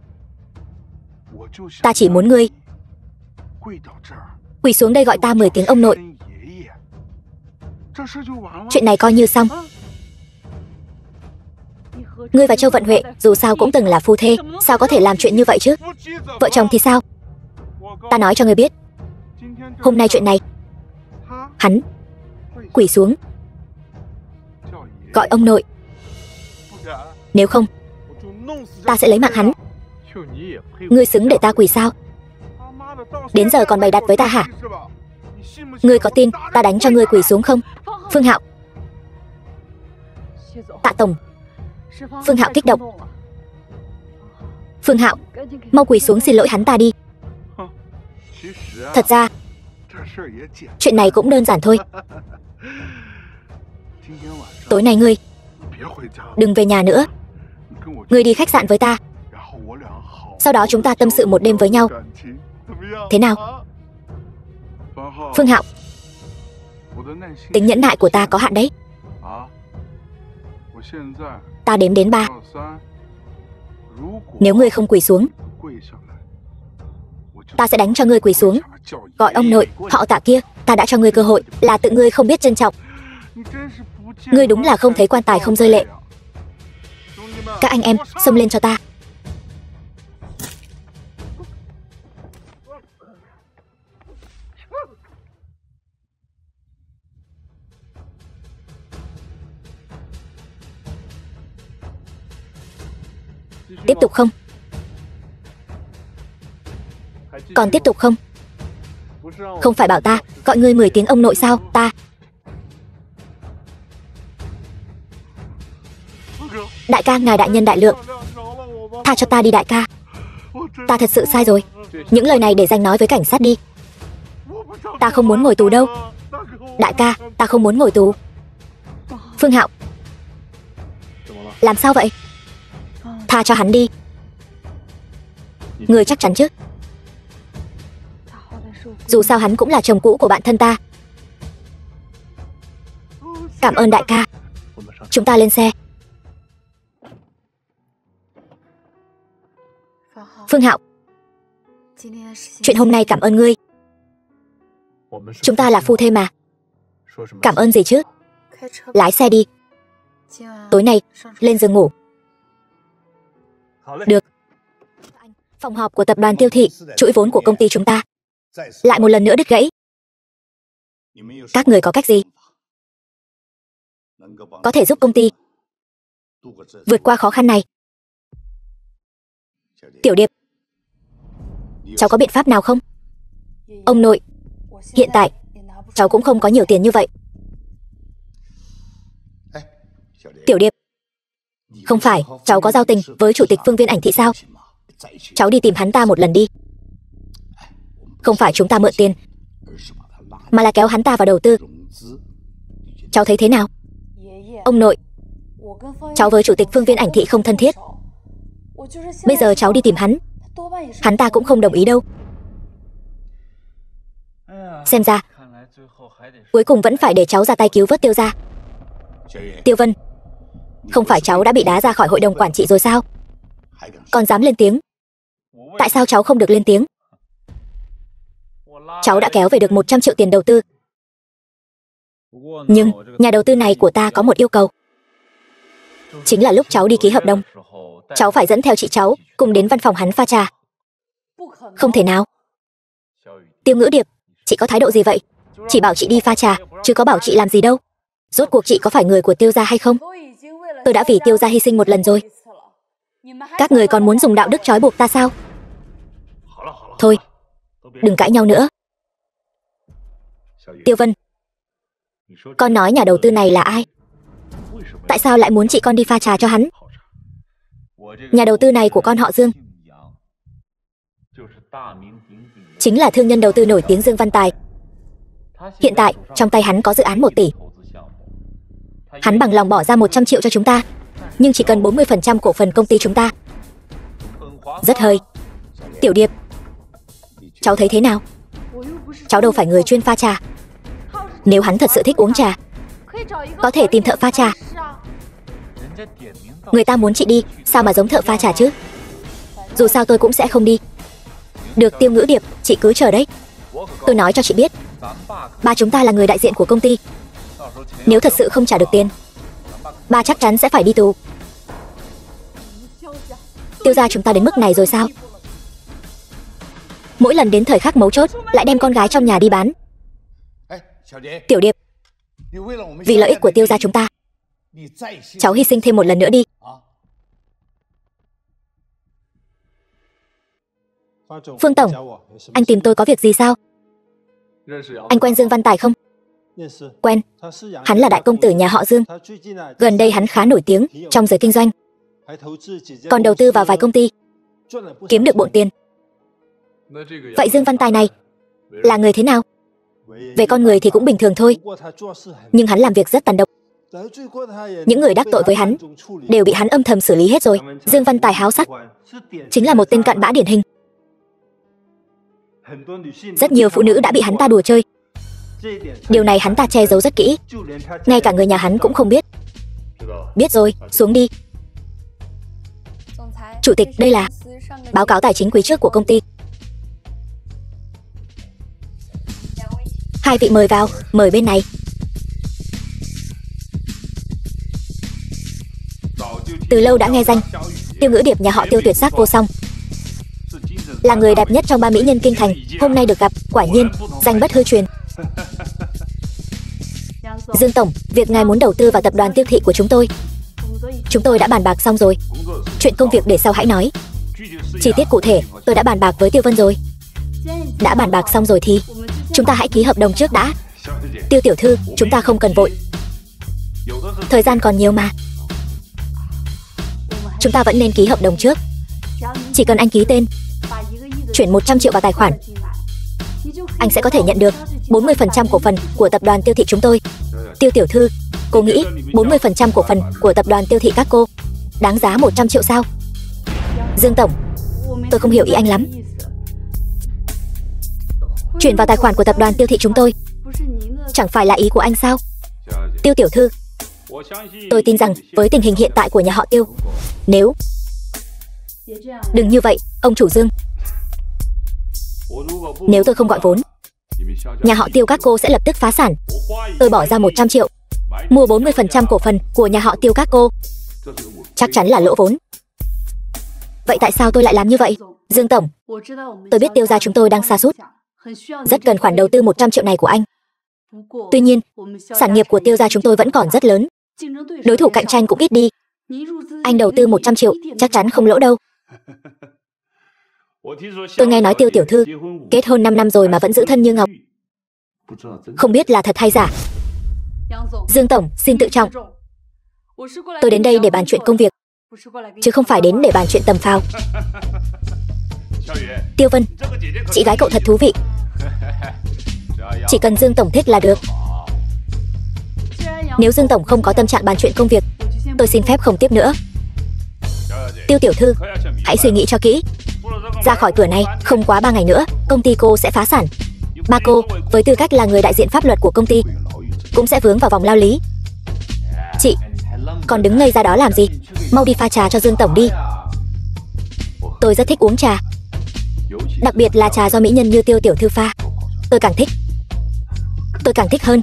Ta chỉ muốn ngươi quỳ xuống đây gọi ta 10 tiếng ông nội. Chuyện này coi như xong. Ngươi và Châu Vận Huệ dù sao cũng từng là phu thê, sao có thể làm chuyện như vậy chứ? Vợ chồng thì sao? Ta nói cho ngươi biết, hôm nay chuyện này, hắn quỳ xuống gọi ông nội. Nếu không, ta sẽ lấy mạng hắn. Ngươi xứng để ta quỳ sao? Đến giờ còn bày đặt với ta hả? Ngươi có tin ta đánh cho ngươi quỳ xuống không? Phương Hạo. Tạ tổng. Phương Hạo kích động. Phương Hạo, mau quỳ xuống xin lỗi hắn ta đi. Thật ra chuyện này cũng đơn giản thôi. Tối nay ngươi đừng về nhà nữa. Ngươi đi khách sạn với ta. Sau đó chúng ta tâm sự một đêm với nhau. Thế nào? Phương Hạo, tính nhẫn nại của ta có hạn đấy. Ta đếm đến 3. Nếu ngươi không quỳ xuống, ta sẽ đánh cho ngươi quỳ xuống. Gọi ông nội, họ Tạ kia, ta đã cho ngươi cơ hội, là tự ngươi không biết trân trọng. Ngươi đúng là không thấy quan tài không rơi lệ. Các anh em, xông lên cho ta. Tiếp tục không? Còn tiếp tục không? Không phải bảo ta gọi ngươi 10 tiếng ông nội sao? Ta đại ca, ngài đại nhân đại lượng, tha cho ta đi đại ca. Ta thật sự sai rồi. Những lời này để dành nói với cảnh sát đi. Ta không muốn ngồi tù đâu. Đại ca, ta không muốn ngồi tù. Phương Hạo, làm sao vậy? Tha cho hắn đi. Ngươi chắc chắn chứ? Dù sao hắn cũng là chồng cũ của bạn thân ta. Cảm ơn đại ca. Chúng ta lên xe. Phương Hạo, chuyện hôm nay cảm ơn ngươi. Chúng ta là phu thê mà. Cảm ơn gì chứ? Lái xe đi. Tối nay lên giường ngủ. Được. Phòng họp của tập đoàn Tiêu Thị, chuỗi vốn của công ty chúng ta lại một lần nữa đứt gãy. Các người có cách gì có thể giúp công ty vượt qua khó khăn này? Tiểu Điệp, cháu có biện pháp nào không? Ông nội, hiện tại cháu cũng không có nhiều tiền như vậy. Tiểu Điệp, không phải cháu có giao tình với chủ tịch Phương Viên Ảnh Thị sao? Cháu đi tìm hắn ta một lần đi. Không phải chúng ta mượn tiền, mà là kéo hắn ta vào đầu tư. Cháu thấy thế nào? Ông nội, cháu với chủ tịch Phương Viên Ảnh Thị không thân thiết. Bây giờ cháu đi tìm hắn ta cũng không đồng ý đâu. Xem ra cuối cùng vẫn phải để cháu ra tay cứu vớt Tiêu gia. Tiêu Vân, không phải cháu đã bị đá ra khỏi hội đồng quản trị rồi sao? Còn dám lên tiếng. Tại sao cháu không được lên tiếng? Cháu đã kéo về được 100 triệu tiền đầu tư. Nhưng nhà đầu tư này của ta có một yêu cầu. Chính là lúc cháu đi ký hợp đồng, cháu phải dẫn theo chị cháu cùng đến văn phòng hắn pha trà. Không thể nào. Tiêu Ngữ Điệp, chị có thái độ gì vậy? Chỉ bảo chị đi pha trà, chứ có bảo chị làm gì đâu. Rốt cuộc chị có phải người của Tiêu gia hay không? Tôi đã vì Tiêu gia hy sinh một lần rồi. Các người còn muốn dùng đạo đức trói buộc ta sao? Thôi, đừng cãi nhau nữa. Tiêu Vân, con nói nhà đầu tư này là ai? Tại sao lại muốn chị con đi pha trà cho hắn? Nhà đầu tư này của con họ Dương, chính là thương nhân đầu tư nổi tiếng Dương Văn Tài. Hiện tại trong tay hắn có dự án 1 tỷ. Hắn bằng lòng bỏ ra 100 triệu cho chúng ta, nhưng chỉ cần 40% cổ phần công ty chúng ta. Rất hơi. Tiểu Điệp, cháu thấy thế nào? Cháu đâu phải người chuyên pha trà. Nếu hắn thật sự thích uống trà, có thể tìm thợ pha trà. Người ta muốn chị đi, sao mà giống thợ pha trà chứ? Dù sao tôi cũng sẽ không đi. Được Tiêu Ngữ Điệp, chị cứ chờ đấy. Tôi nói cho chị biết, ba chúng ta là người đại diện của công ty. Nếu thật sự không trả được tiền, ba chắc chắn sẽ phải đi tù. Tiêu gia chúng ta đến mức này rồi sao? Mỗi lần đến thời khắc mấu chốt lại đem con gái trong nhà đi bán. Tiểu Điệp, vì lợi ích của Tiêu gia chúng ta, cháu hy sinh thêm một lần nữa đi. Phương Tổng, anh tìm tôi có việc gì sao? Anh quen Dương Văn Tài không? Quen. Hắn là đại công tử nhà họ Dương. Gần đây hắn khá nổi tiếng trong giới kinh doanh, còn đầu tư vào vài công ty, kiếm được bộn tiền. Vậy Dương Văn Tài này là người thế nào? Về con người thì cũng bình thường thôi, nhưng hắn làm việc rất tàn độc. Những người đắc tội với hắn đều bị hắn âm thầm xử lý hết rồi. Dương Văn Tài háo sắc, chính là một tên cặn bã điển hình. Rất nhiều phụ nữ đã bị hắn ta đùa chơi. Điều này hắn ta che giấu rất kỹ, ngay cả người nhà hắn cũng không biết. Biết rồi, xuống đi. Chủ tịch, đây là báo cáo tài chính quý trước của công ty. Hai vị mời vào, mời bên này. Từ lâu đã nghe danh, Tiêu Ngữ Điệp nhà họ Tiêu tuyệt sắc vô song, là người đẹp nhất trong 3 mỹ nhân kinh thành. Hôm nay được gặp, quả nhiên danh bất hư truyền. Dương Tổng, việc ngài muốn đầu tư vào tập đoàn Tiêu thị của chúng tôi đã bàn bạc xong rồi. Chuyện công việc để sau hãy nói. Chi tiết cụ thể tôi đã bàn bạc với Tiêu Vân rồi. Đã bàn bạc xong rồi thì chúng ta hãy ký hợp đồng trước đã. Tiêu tiểu thư, chúng ta không cần vội, thời gian còn nhiều mà. Chúng ta vẫn nên ký hợp đồng trước. Chỉ cần anh ký tên, chuyển 100 triệu vào tài khoản, anh sẽ có thể nhận được 40% cổ phần của tập đoàn Tiêu thị chúng tôi. Tiêu tiểu thư, cô nghĩ 40% cổ phần của tập đoàn Tiêu thị các cô đáng giá 100 triệu sao? Dương Tổng, tôi không hiểu ý anh lắm. Chuyển vào tài khoản của tập đoàn Tiêu thị chúng tôi chẳng phải là ý của anh sao? Tiêu tiểu thư, tôi tin rằng với tình hình hiện tại của nhà họ Tiêu, đừng như vậy, ông chủ Dương. Nếu tôi không gọi vốn, nhà họ Tiêu các cô sẽ lập tức phá sản. Tôi bỏ ra 100 triệu mua 40% cổ phần của nhà họ Tiêu các cô, chắc chắn là lỗ vốn. Vậy tại sao tôi lại làm như vậy? Dương Tổng, tôi biết Tiêu gia chúng tôi đang sa sút, rất cần khoản đầu tư 100 triệu này của anh. Tuy nhiên, sản nghiệp của Tiêu gia chúng tôi vẫn còn rất lớn, đối thủ cạnh tranh cũng ít đi. Anh đầu tư 100 triệu chắc chắn không lỗ đâu. Tôi nghe nói Tiêu tiểu thư kết hôn 5 năm rồi mà vẫn giữ thân như ngọc, không biết là thật hay giả. Dương Tổng, xin tự trọng. Tôi đến đây để bàn chuyện công việc, chứ không phải đến để bàn chuyện tầm phào. Tiêu Vân, chị gái cậu thật thú vị. Chỉ cần Dương Tổng thích là được. Nếu Dương Tổng không có tâm trạng bàn chuyện công việc, tôi xin phép không tiếp nữa. Tiêu tiểu thư, hãy suy nghĩ cho kỹ. Ra khỏi cửa này không quá 3 ngày nữa, công ty cô sẽ phá sản. Ba cô, với tư cách là người đại diện pháp luật của công ty, cũng sẽ vướng vào vòng lao lý. Chị, còn đứng ngây ra đó làm gì? Mau đi pha trà cho Dương Tổng đi. Tôi rất thích uống trà, đặc biệt là trà do mỹ nhân như Tiêu tiểu thư pha. Tôi càng thích hơn.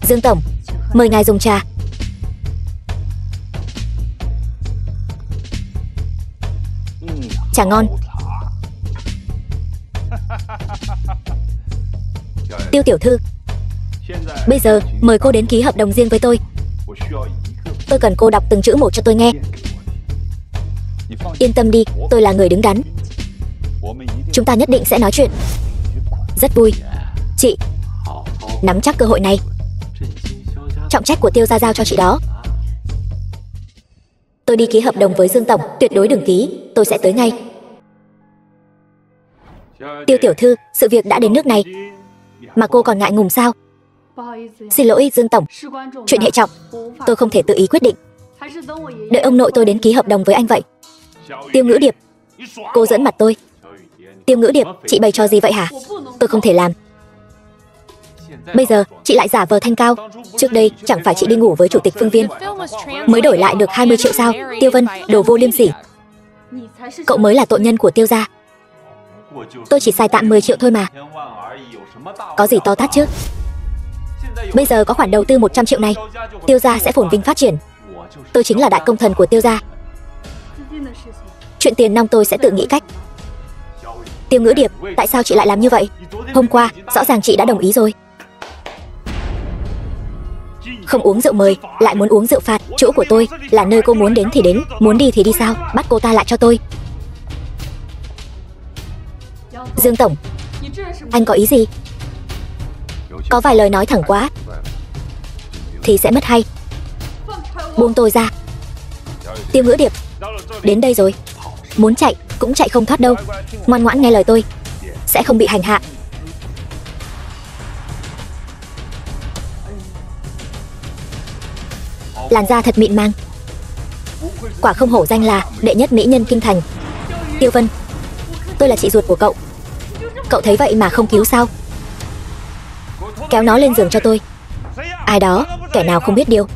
Dương Tổng, mời ngài dùng trà. Trà ngon. Tiêu tiểu thư, bây giờ mời cô đến ký hợp đồng riêng với tôi. Tôi cần cô đọc từng chữ một cho tôi nghe. Yên tâm đi, tôi là người đứng đắn. Chúng ta nhất định sẽ nói chuyện. Rất vui. Chị, nắm chắc cơ hội này. Trọng trách của Tiêu gia giao cho chị đó. Tôi đi ký hợp đồng với Dương Tổng, tuyệt đối đừng ký, tôi sẽ tới ngay. Tiêu tiểu thư, sự việc đã đến nước này mà cô còn ngại ngùng sao? Xin lỗi Dương Tổng, chuyện hệ trọng, tôi không thể tự ý quyết định. Đợi ông nội tôi đến ký hợp đồng với anh vậy. Tiêu Ngữ Điệp, cô giỡn mặt tôi. Tiêu Ngữ Điệp, chị bày trò gì vậy hả? Tôi không thể làm. Bây giờ chị lại giả vờ thanh cao. Trước đây chẳng phải chị đi ngủ với chủ tịch Phương Viên mới đổi lại được 20 triệu sao? Tiêu Vân, đồ vô liêm sỉ. Cậu mới là tội nhân của Tiêu gia. Tôi chỉ xài tạm 10 triệu thôi mà, có gì to tát chứ. Bây giờ có khoản đầu tư 100 triệu này, Tiêu gia sẽ phồn vinh phát triển. Tôi chính là đại công thần của Tiêu gia. Chuyện tiền nong tôi sẽ tự nghĩ cách. Tiêu Ngữ Điệp, tại sao chị lại làm như vậy? Hôm qua rõ ràng chị đã đồng ý rồi. Không uống rượu mời, lại muốn uống rượu phạt. Chỗ của tôi là nơi cô muốn đến thì đến, muốn đi thì đi sao? Bắt cô ta lại cho tôi. Dương tổng, anh có ý gì? Có vài lời nói thẳng quá thì sẽ mất hay. Buông tôi ra. Tiêu Ngữ Điệp, đến đây rồi. Muốn chạy cũng chạy không thoát đâu. Ngoan ngoãn nghe lời tôi, sẽ không bị hành hạ. Làn da thật mịn màng, quả không hổ danh là đệ nhất mỹ nhân kinh thành. Tiêu Vân, tôi là chị ruột của cậu. Cậu thấy vậy mà không cứu sao? Kéo nó lên giường cho tôi. Ai đó, kẻ nào không biết điều.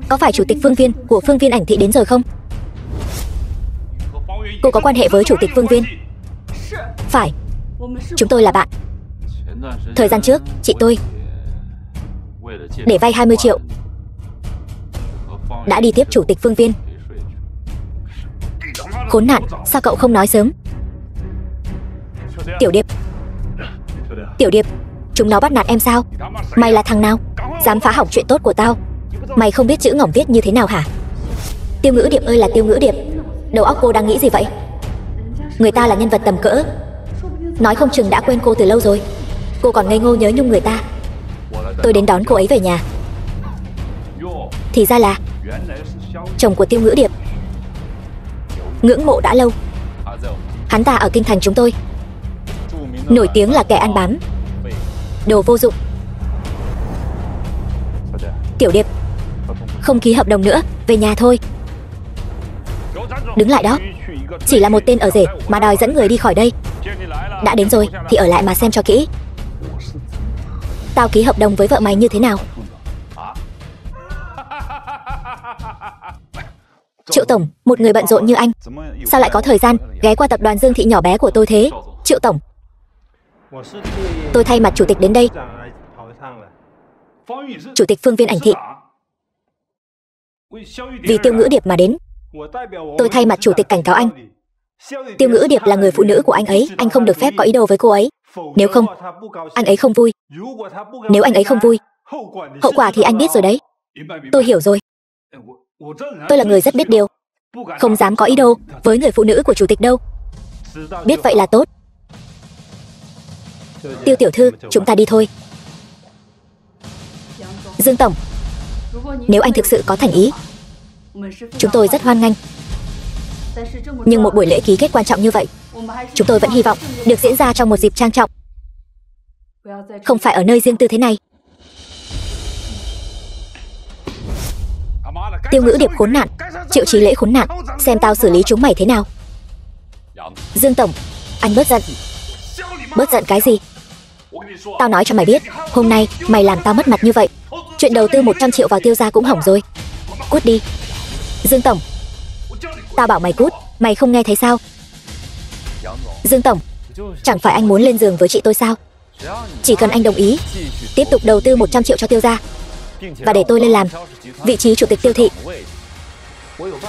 Có phải chủ tịch Phương Viên của Phương Viên Ảnh Thị đến rồi không? Cô có quan hệ với chủ tịch Phương Viên? Phải, chúng tôi là bạn. Thời gian trước, chị tôi để vay 20 triệu đã đi tiếp chủ tịch Phương Viên. Khốn nạn, sao cậu không nói sớm? Tiểu Điệp, Tiểu Điệp, chúng nó bắt nạt em sao? Mày là thằng nào? Dám phá hỏng chuyện tốt của tao? Mày không biết chữ ngỏng viết như thế nào hả? Tiêu Ngữ Điệp ơi là Tiêu Ngữ Điệp, đầu óc cô đang nghĩ gì vậy? Người ta là nhân vật tầm cỡ, nói không chừng đã quên cô từ lâu rồi. Cô còn ngây ngô nhớ nhung người ta. Tôi đến đón cô ấy về nhà. Thì ra là chồng của Tiêu Ngữ Điệp. Ngưỡng mộ đã lâu. Hắn ta ở kinh thành chúng tôi, nổi tiếng là kẻ ăn bám, đồ vô dụng. Tiểu Điệp, không ký hợp đồng nữa, về nhà thôi. Đứng lại đó, chỉ là một tên ở rể mà đòi dẫn người đi khỏi đây. Đã đến rồi thì ở lại mà xem cho kỹ. Tao ký hợp đồng với vợ mày như thế nào? Triệu tổng, một người bận rộn như anh, sao lại có thời gian ghé qua tập đoàn Dương Thị nhỏ bé của tôi thế? Triệu tổng, tôi thay mặt chủ tịch đến đây. Chủ tịch Phương Viên Ảnh Thị vì Tiêu Ngữ Điệp mà đến. Tôi thay mặt chủ tịch cảnh cáo anh. Tiêu Ngữ Điệp là người phụ nữ của anh ấy, anh không được phép có ý đồ với cô ấy. Nếu không, anh ấy không vui. Nếu anh ấy không vui, hậu quả thì anh biết rồi đấy. Tôi hiểu rồi. Tôi là người rất biết điều, không dám có ý đồ với người phụ nữ của chủ tịch đâu. Biết vậy là tốt. Tiêu tiểu thư, chúng ta đi thôi. Dương tổng, nếu anh thực sự có thành ý, chúng tôi rất hoan nghênh. Nhưng một buổi lễ ký kết quan trọng như vậy, chúng tôi vẫn hy vọng được diễn ra trong một dịp trang trọng, không phải ở nơi riêng tư thế này. Tiêu Ngữ Điệp khốn nạn, Triệu Chí Lễ khốn nạn, xem tao xử lý chúng mày thế nào. Dương tổng, anh bớt giận. Bớt giận cái gì? Tao nói cho mày biết, hôm nay mày làm tao mất mặt như vậy, chuyện đầu tư 100 triệu vào Tiêu gia cũng hỏng rồi. Cút đi. Dương tổng, tao bảo mày cút, mày không nghe thấy sao? Dương tổng, chẳng phải anh muốn lên giường với chị tôi sao? Chỉ cần anh đồng ý tiếp tục đầu tư 100 triệu cho Tiêu gia và để tôi lên làm vị trí chủ tịch Tiêu thị,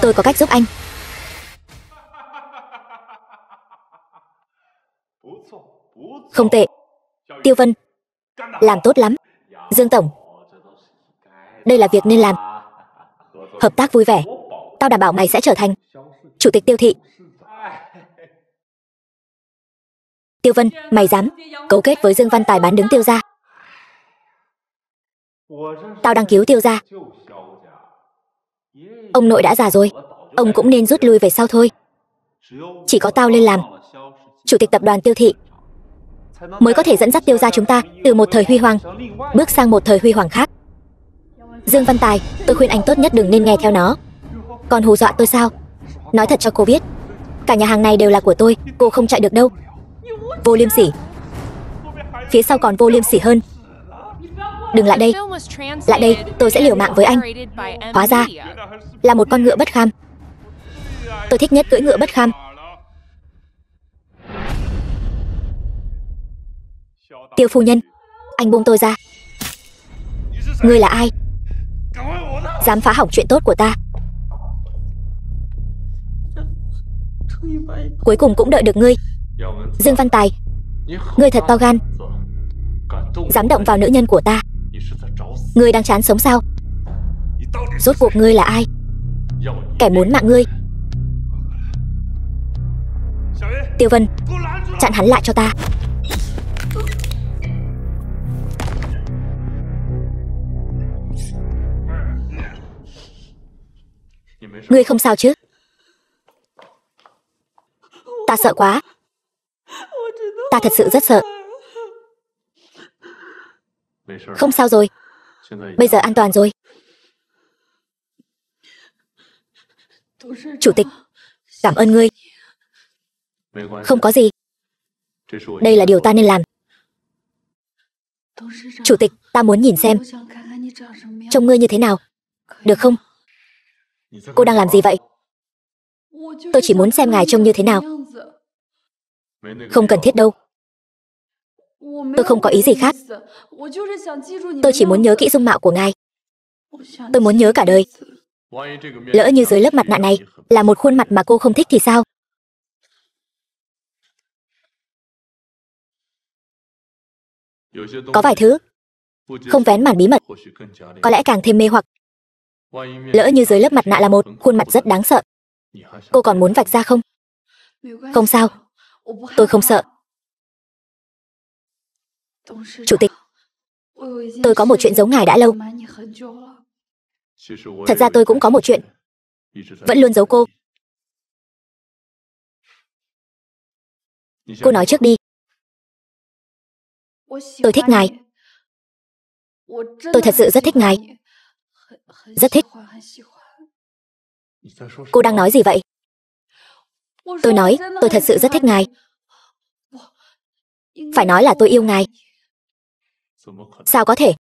tôi có cách giúp anh. Không tệ, Tiêu Vân, làm tốt lắm. Dương tổng, đây là việc nên làm. Hợp tác vui vẻ, tao đảm bảo mày sẽ trở thành chủ tịch Tiêu thị. Tiêu Vân, mày dám cấu kết với Dương Văn Tài bán đứng Tiêu gia? Tao đang cứu Tiêu gia. Ông nội đã già rồi, ông cũng nên rút lui về sau thôi. Chỉ có tao lên làm chủ tịch tập đoàn Tiêu thị mới có thể dẫn dắt Tiêu gia chúng ta từ một thời huy hoàng bước sang một thời huy hoàng khác. Dương Văn Tài, tôi khuyên anh tốt nhất đừng nên nghe theo nó. Còn hù dọa tôi sao? Nói thật cho cô biết, cả nhà hàng này đều là của tôi, cô không chạy được đâu. Vô liêm sỉ. Phía sau còn vô liêm sỉ hơn. Đừng lại đây. Lại đây, tôi sẽ liều mạng với anh. Hóa ra là một con ngựa bất kham. Tôi thích nhất cưỡi ngựa bất kham. Tiêu phu nhân, anh buông tôi ra. Ngươi là ai? Dám phá hỏng chuyện tốt của ta. Cuối cùng cũng đợi được ngươi. Dương Văn Tài, ngươi thật to gan, dám động vào nữ nhân của ta. Ngươi đang chán sống sao? Rốt cuộc ngươi là ai? Kẻ muốn mạng ngươi. Tiêu Vân, chặn hắn lại cho ta. Ngươi không sao chứ? Ta sợ quá. Ta thật sự rất sợ. Không sao rồi. Bây giờ an toàn rồi. Chủ tịch, cảm ơn ngươi. Không có gì. Đây là điều ta nên làm. Chủ tịch, ta muốn nhìn xem trông ngươi như thế nào. Được không? Cô đang làm gì vậy? Tôi chỉ muốn xem ngài trông như thế nào. Không cần thiết đâu. Tôi không có ý gì khác. Tôi chỉ muốn nhớ kỹ dung mạo của ngài. Tôi muốn nhớ cả đời. Lỡ như dưới lớp mặt nạ này là một khuôn mặt mà cô không thích thì sao? Có vài thứ không vén màn bí mật có lẽ càng thêm mê hoặc. Lỡ như dưới lớp mặt nạ là một khuôn mặt rất đáng sợ, cô còn muốn vạch ra không? Không sao, tôi không sợ. Chủ tịch, tôi có một chuyện giấu ngài đã lâu. Thật ra tôi cũng có một chuyện vẫn luôn giấu cô. Cô nói trước đi. Tôi thích ngài. Tôi thật sự rất thích ngài. Rất thích. Cô đang nói gì vậy? Tôi nói tôi thật sự rất thích ngài. Phải nói là tôi yêu ngài. Sao có thể?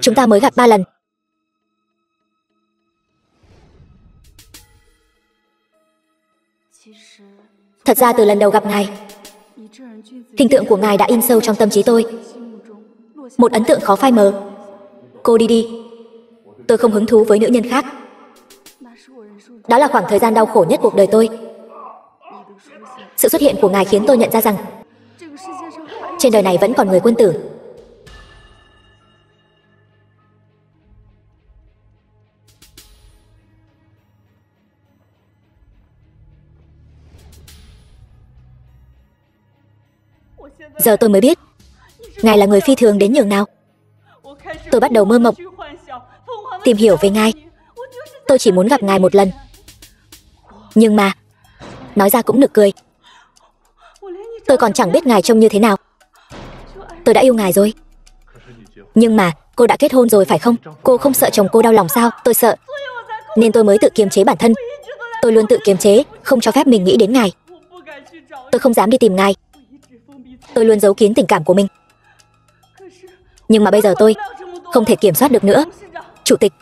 Chúng ta mới gặp 3 lần. Thật ra từ lần đầu gặp ngài, hình tượng của ngài đã in sâu trong tâm trí tôi. Một ấn tượng khó phai mờ. Cô đi đi. Tôi không hứng thú với nữ nhân khác. Đó là khoảng thời gian đau khổ nhất cuộc đời tôi. Sự xuất hiện của ngài khiến tôi nhận ra rằng trên đời này vẫn còn người quân tử. Giờ tôi mới biết ngài là người phi thường đến nhường nào. Tôi bắt đầu mơ mộng, tìm hiểu về ngài. Tôi chỉ muốn gặp ngài một lần. Nhưng mà nói ra cũng nực cười. Tôi còn chẳng biết ngài trông như thế nào. Tôi đã yêu ngài rồi. Nhưng mà cô đã kết hôn rồi phải không? Cô không sợ chồng cô đau lòng sao? Tôi sợ, nên tôi mới tự kiềm chế bản thân. Tôi luôn tự kiềm chế, không cho phép mình nghĩ đến ngài. Tôi không dám đi tìm ngài. Tôi luôn giấu kín tình cảm của mình. Nhưng mà bây giờ tôi không thể kiểm soát được nữa. Chủ tịch,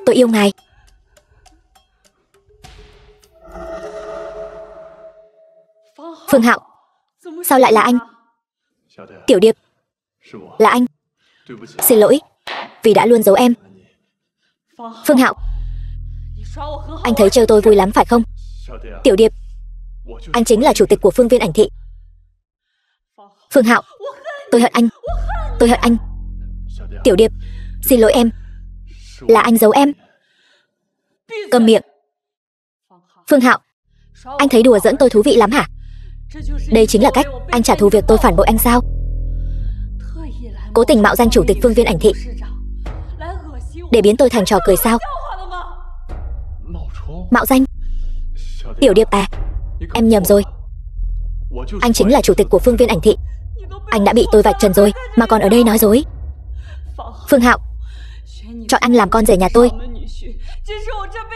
tôi yêu ngài. Phương Hạo, sao lại là anh? Tiểu Điệp, là anh. Xin lỗi vì đã luôn giấu em. Phương Hạo, anh thấy trêu tôi vui lắm phải không? Tiểu Điệp, anh chính là chủ tịch của Phương Viên Ảnh Thị. Phương Hạo, tôi hận anh. Tôi hận anh. Tiểu Điệp, xin lỗi em. Là anh giấu em. Câm miệng. Phương Hạo, anh thấy đùa giỡn tôi thú vị lắm hả? Đây chính là cách anh trả thù việc tôi phản bội anh sao? Cố tình mạo danh chủ tịch Phương Viên Ảnh Thị để biến tôi thành trò cười sao? Mạo danh? Tiểu Điệp à, em nhầm rồi. Anh chính là chủ tịch của Phương Viên Ảnh Thị. Anh đã bị tôi vạch trần rồi mà còn ở đây nói dối. Phương Hạo, chọn anh làm con rể nhà tôi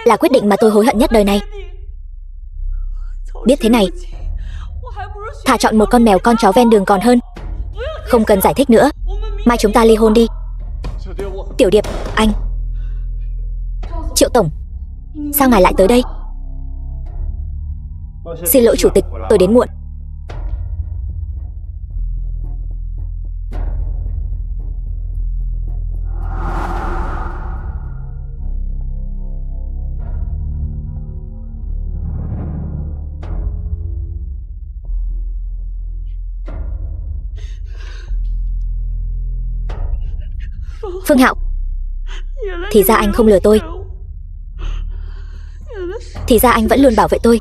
là quyết định mà tôi hối hận nhất đời này. Biết thế này, thà chọn một con mèo con chó ven đường còn hơn. Không cần giải thích nữa. Mai chúng ta ly hôn đi. Tiểu Điệp, anh. Triệu tổng, sao ngài lại tới đây? Xin lỗi chủ tịch, tôi đến muộn. Phương Hạo, thì ra anh không lừa tôi. Thì ra anh vẫn luôn bảo vệ tôi.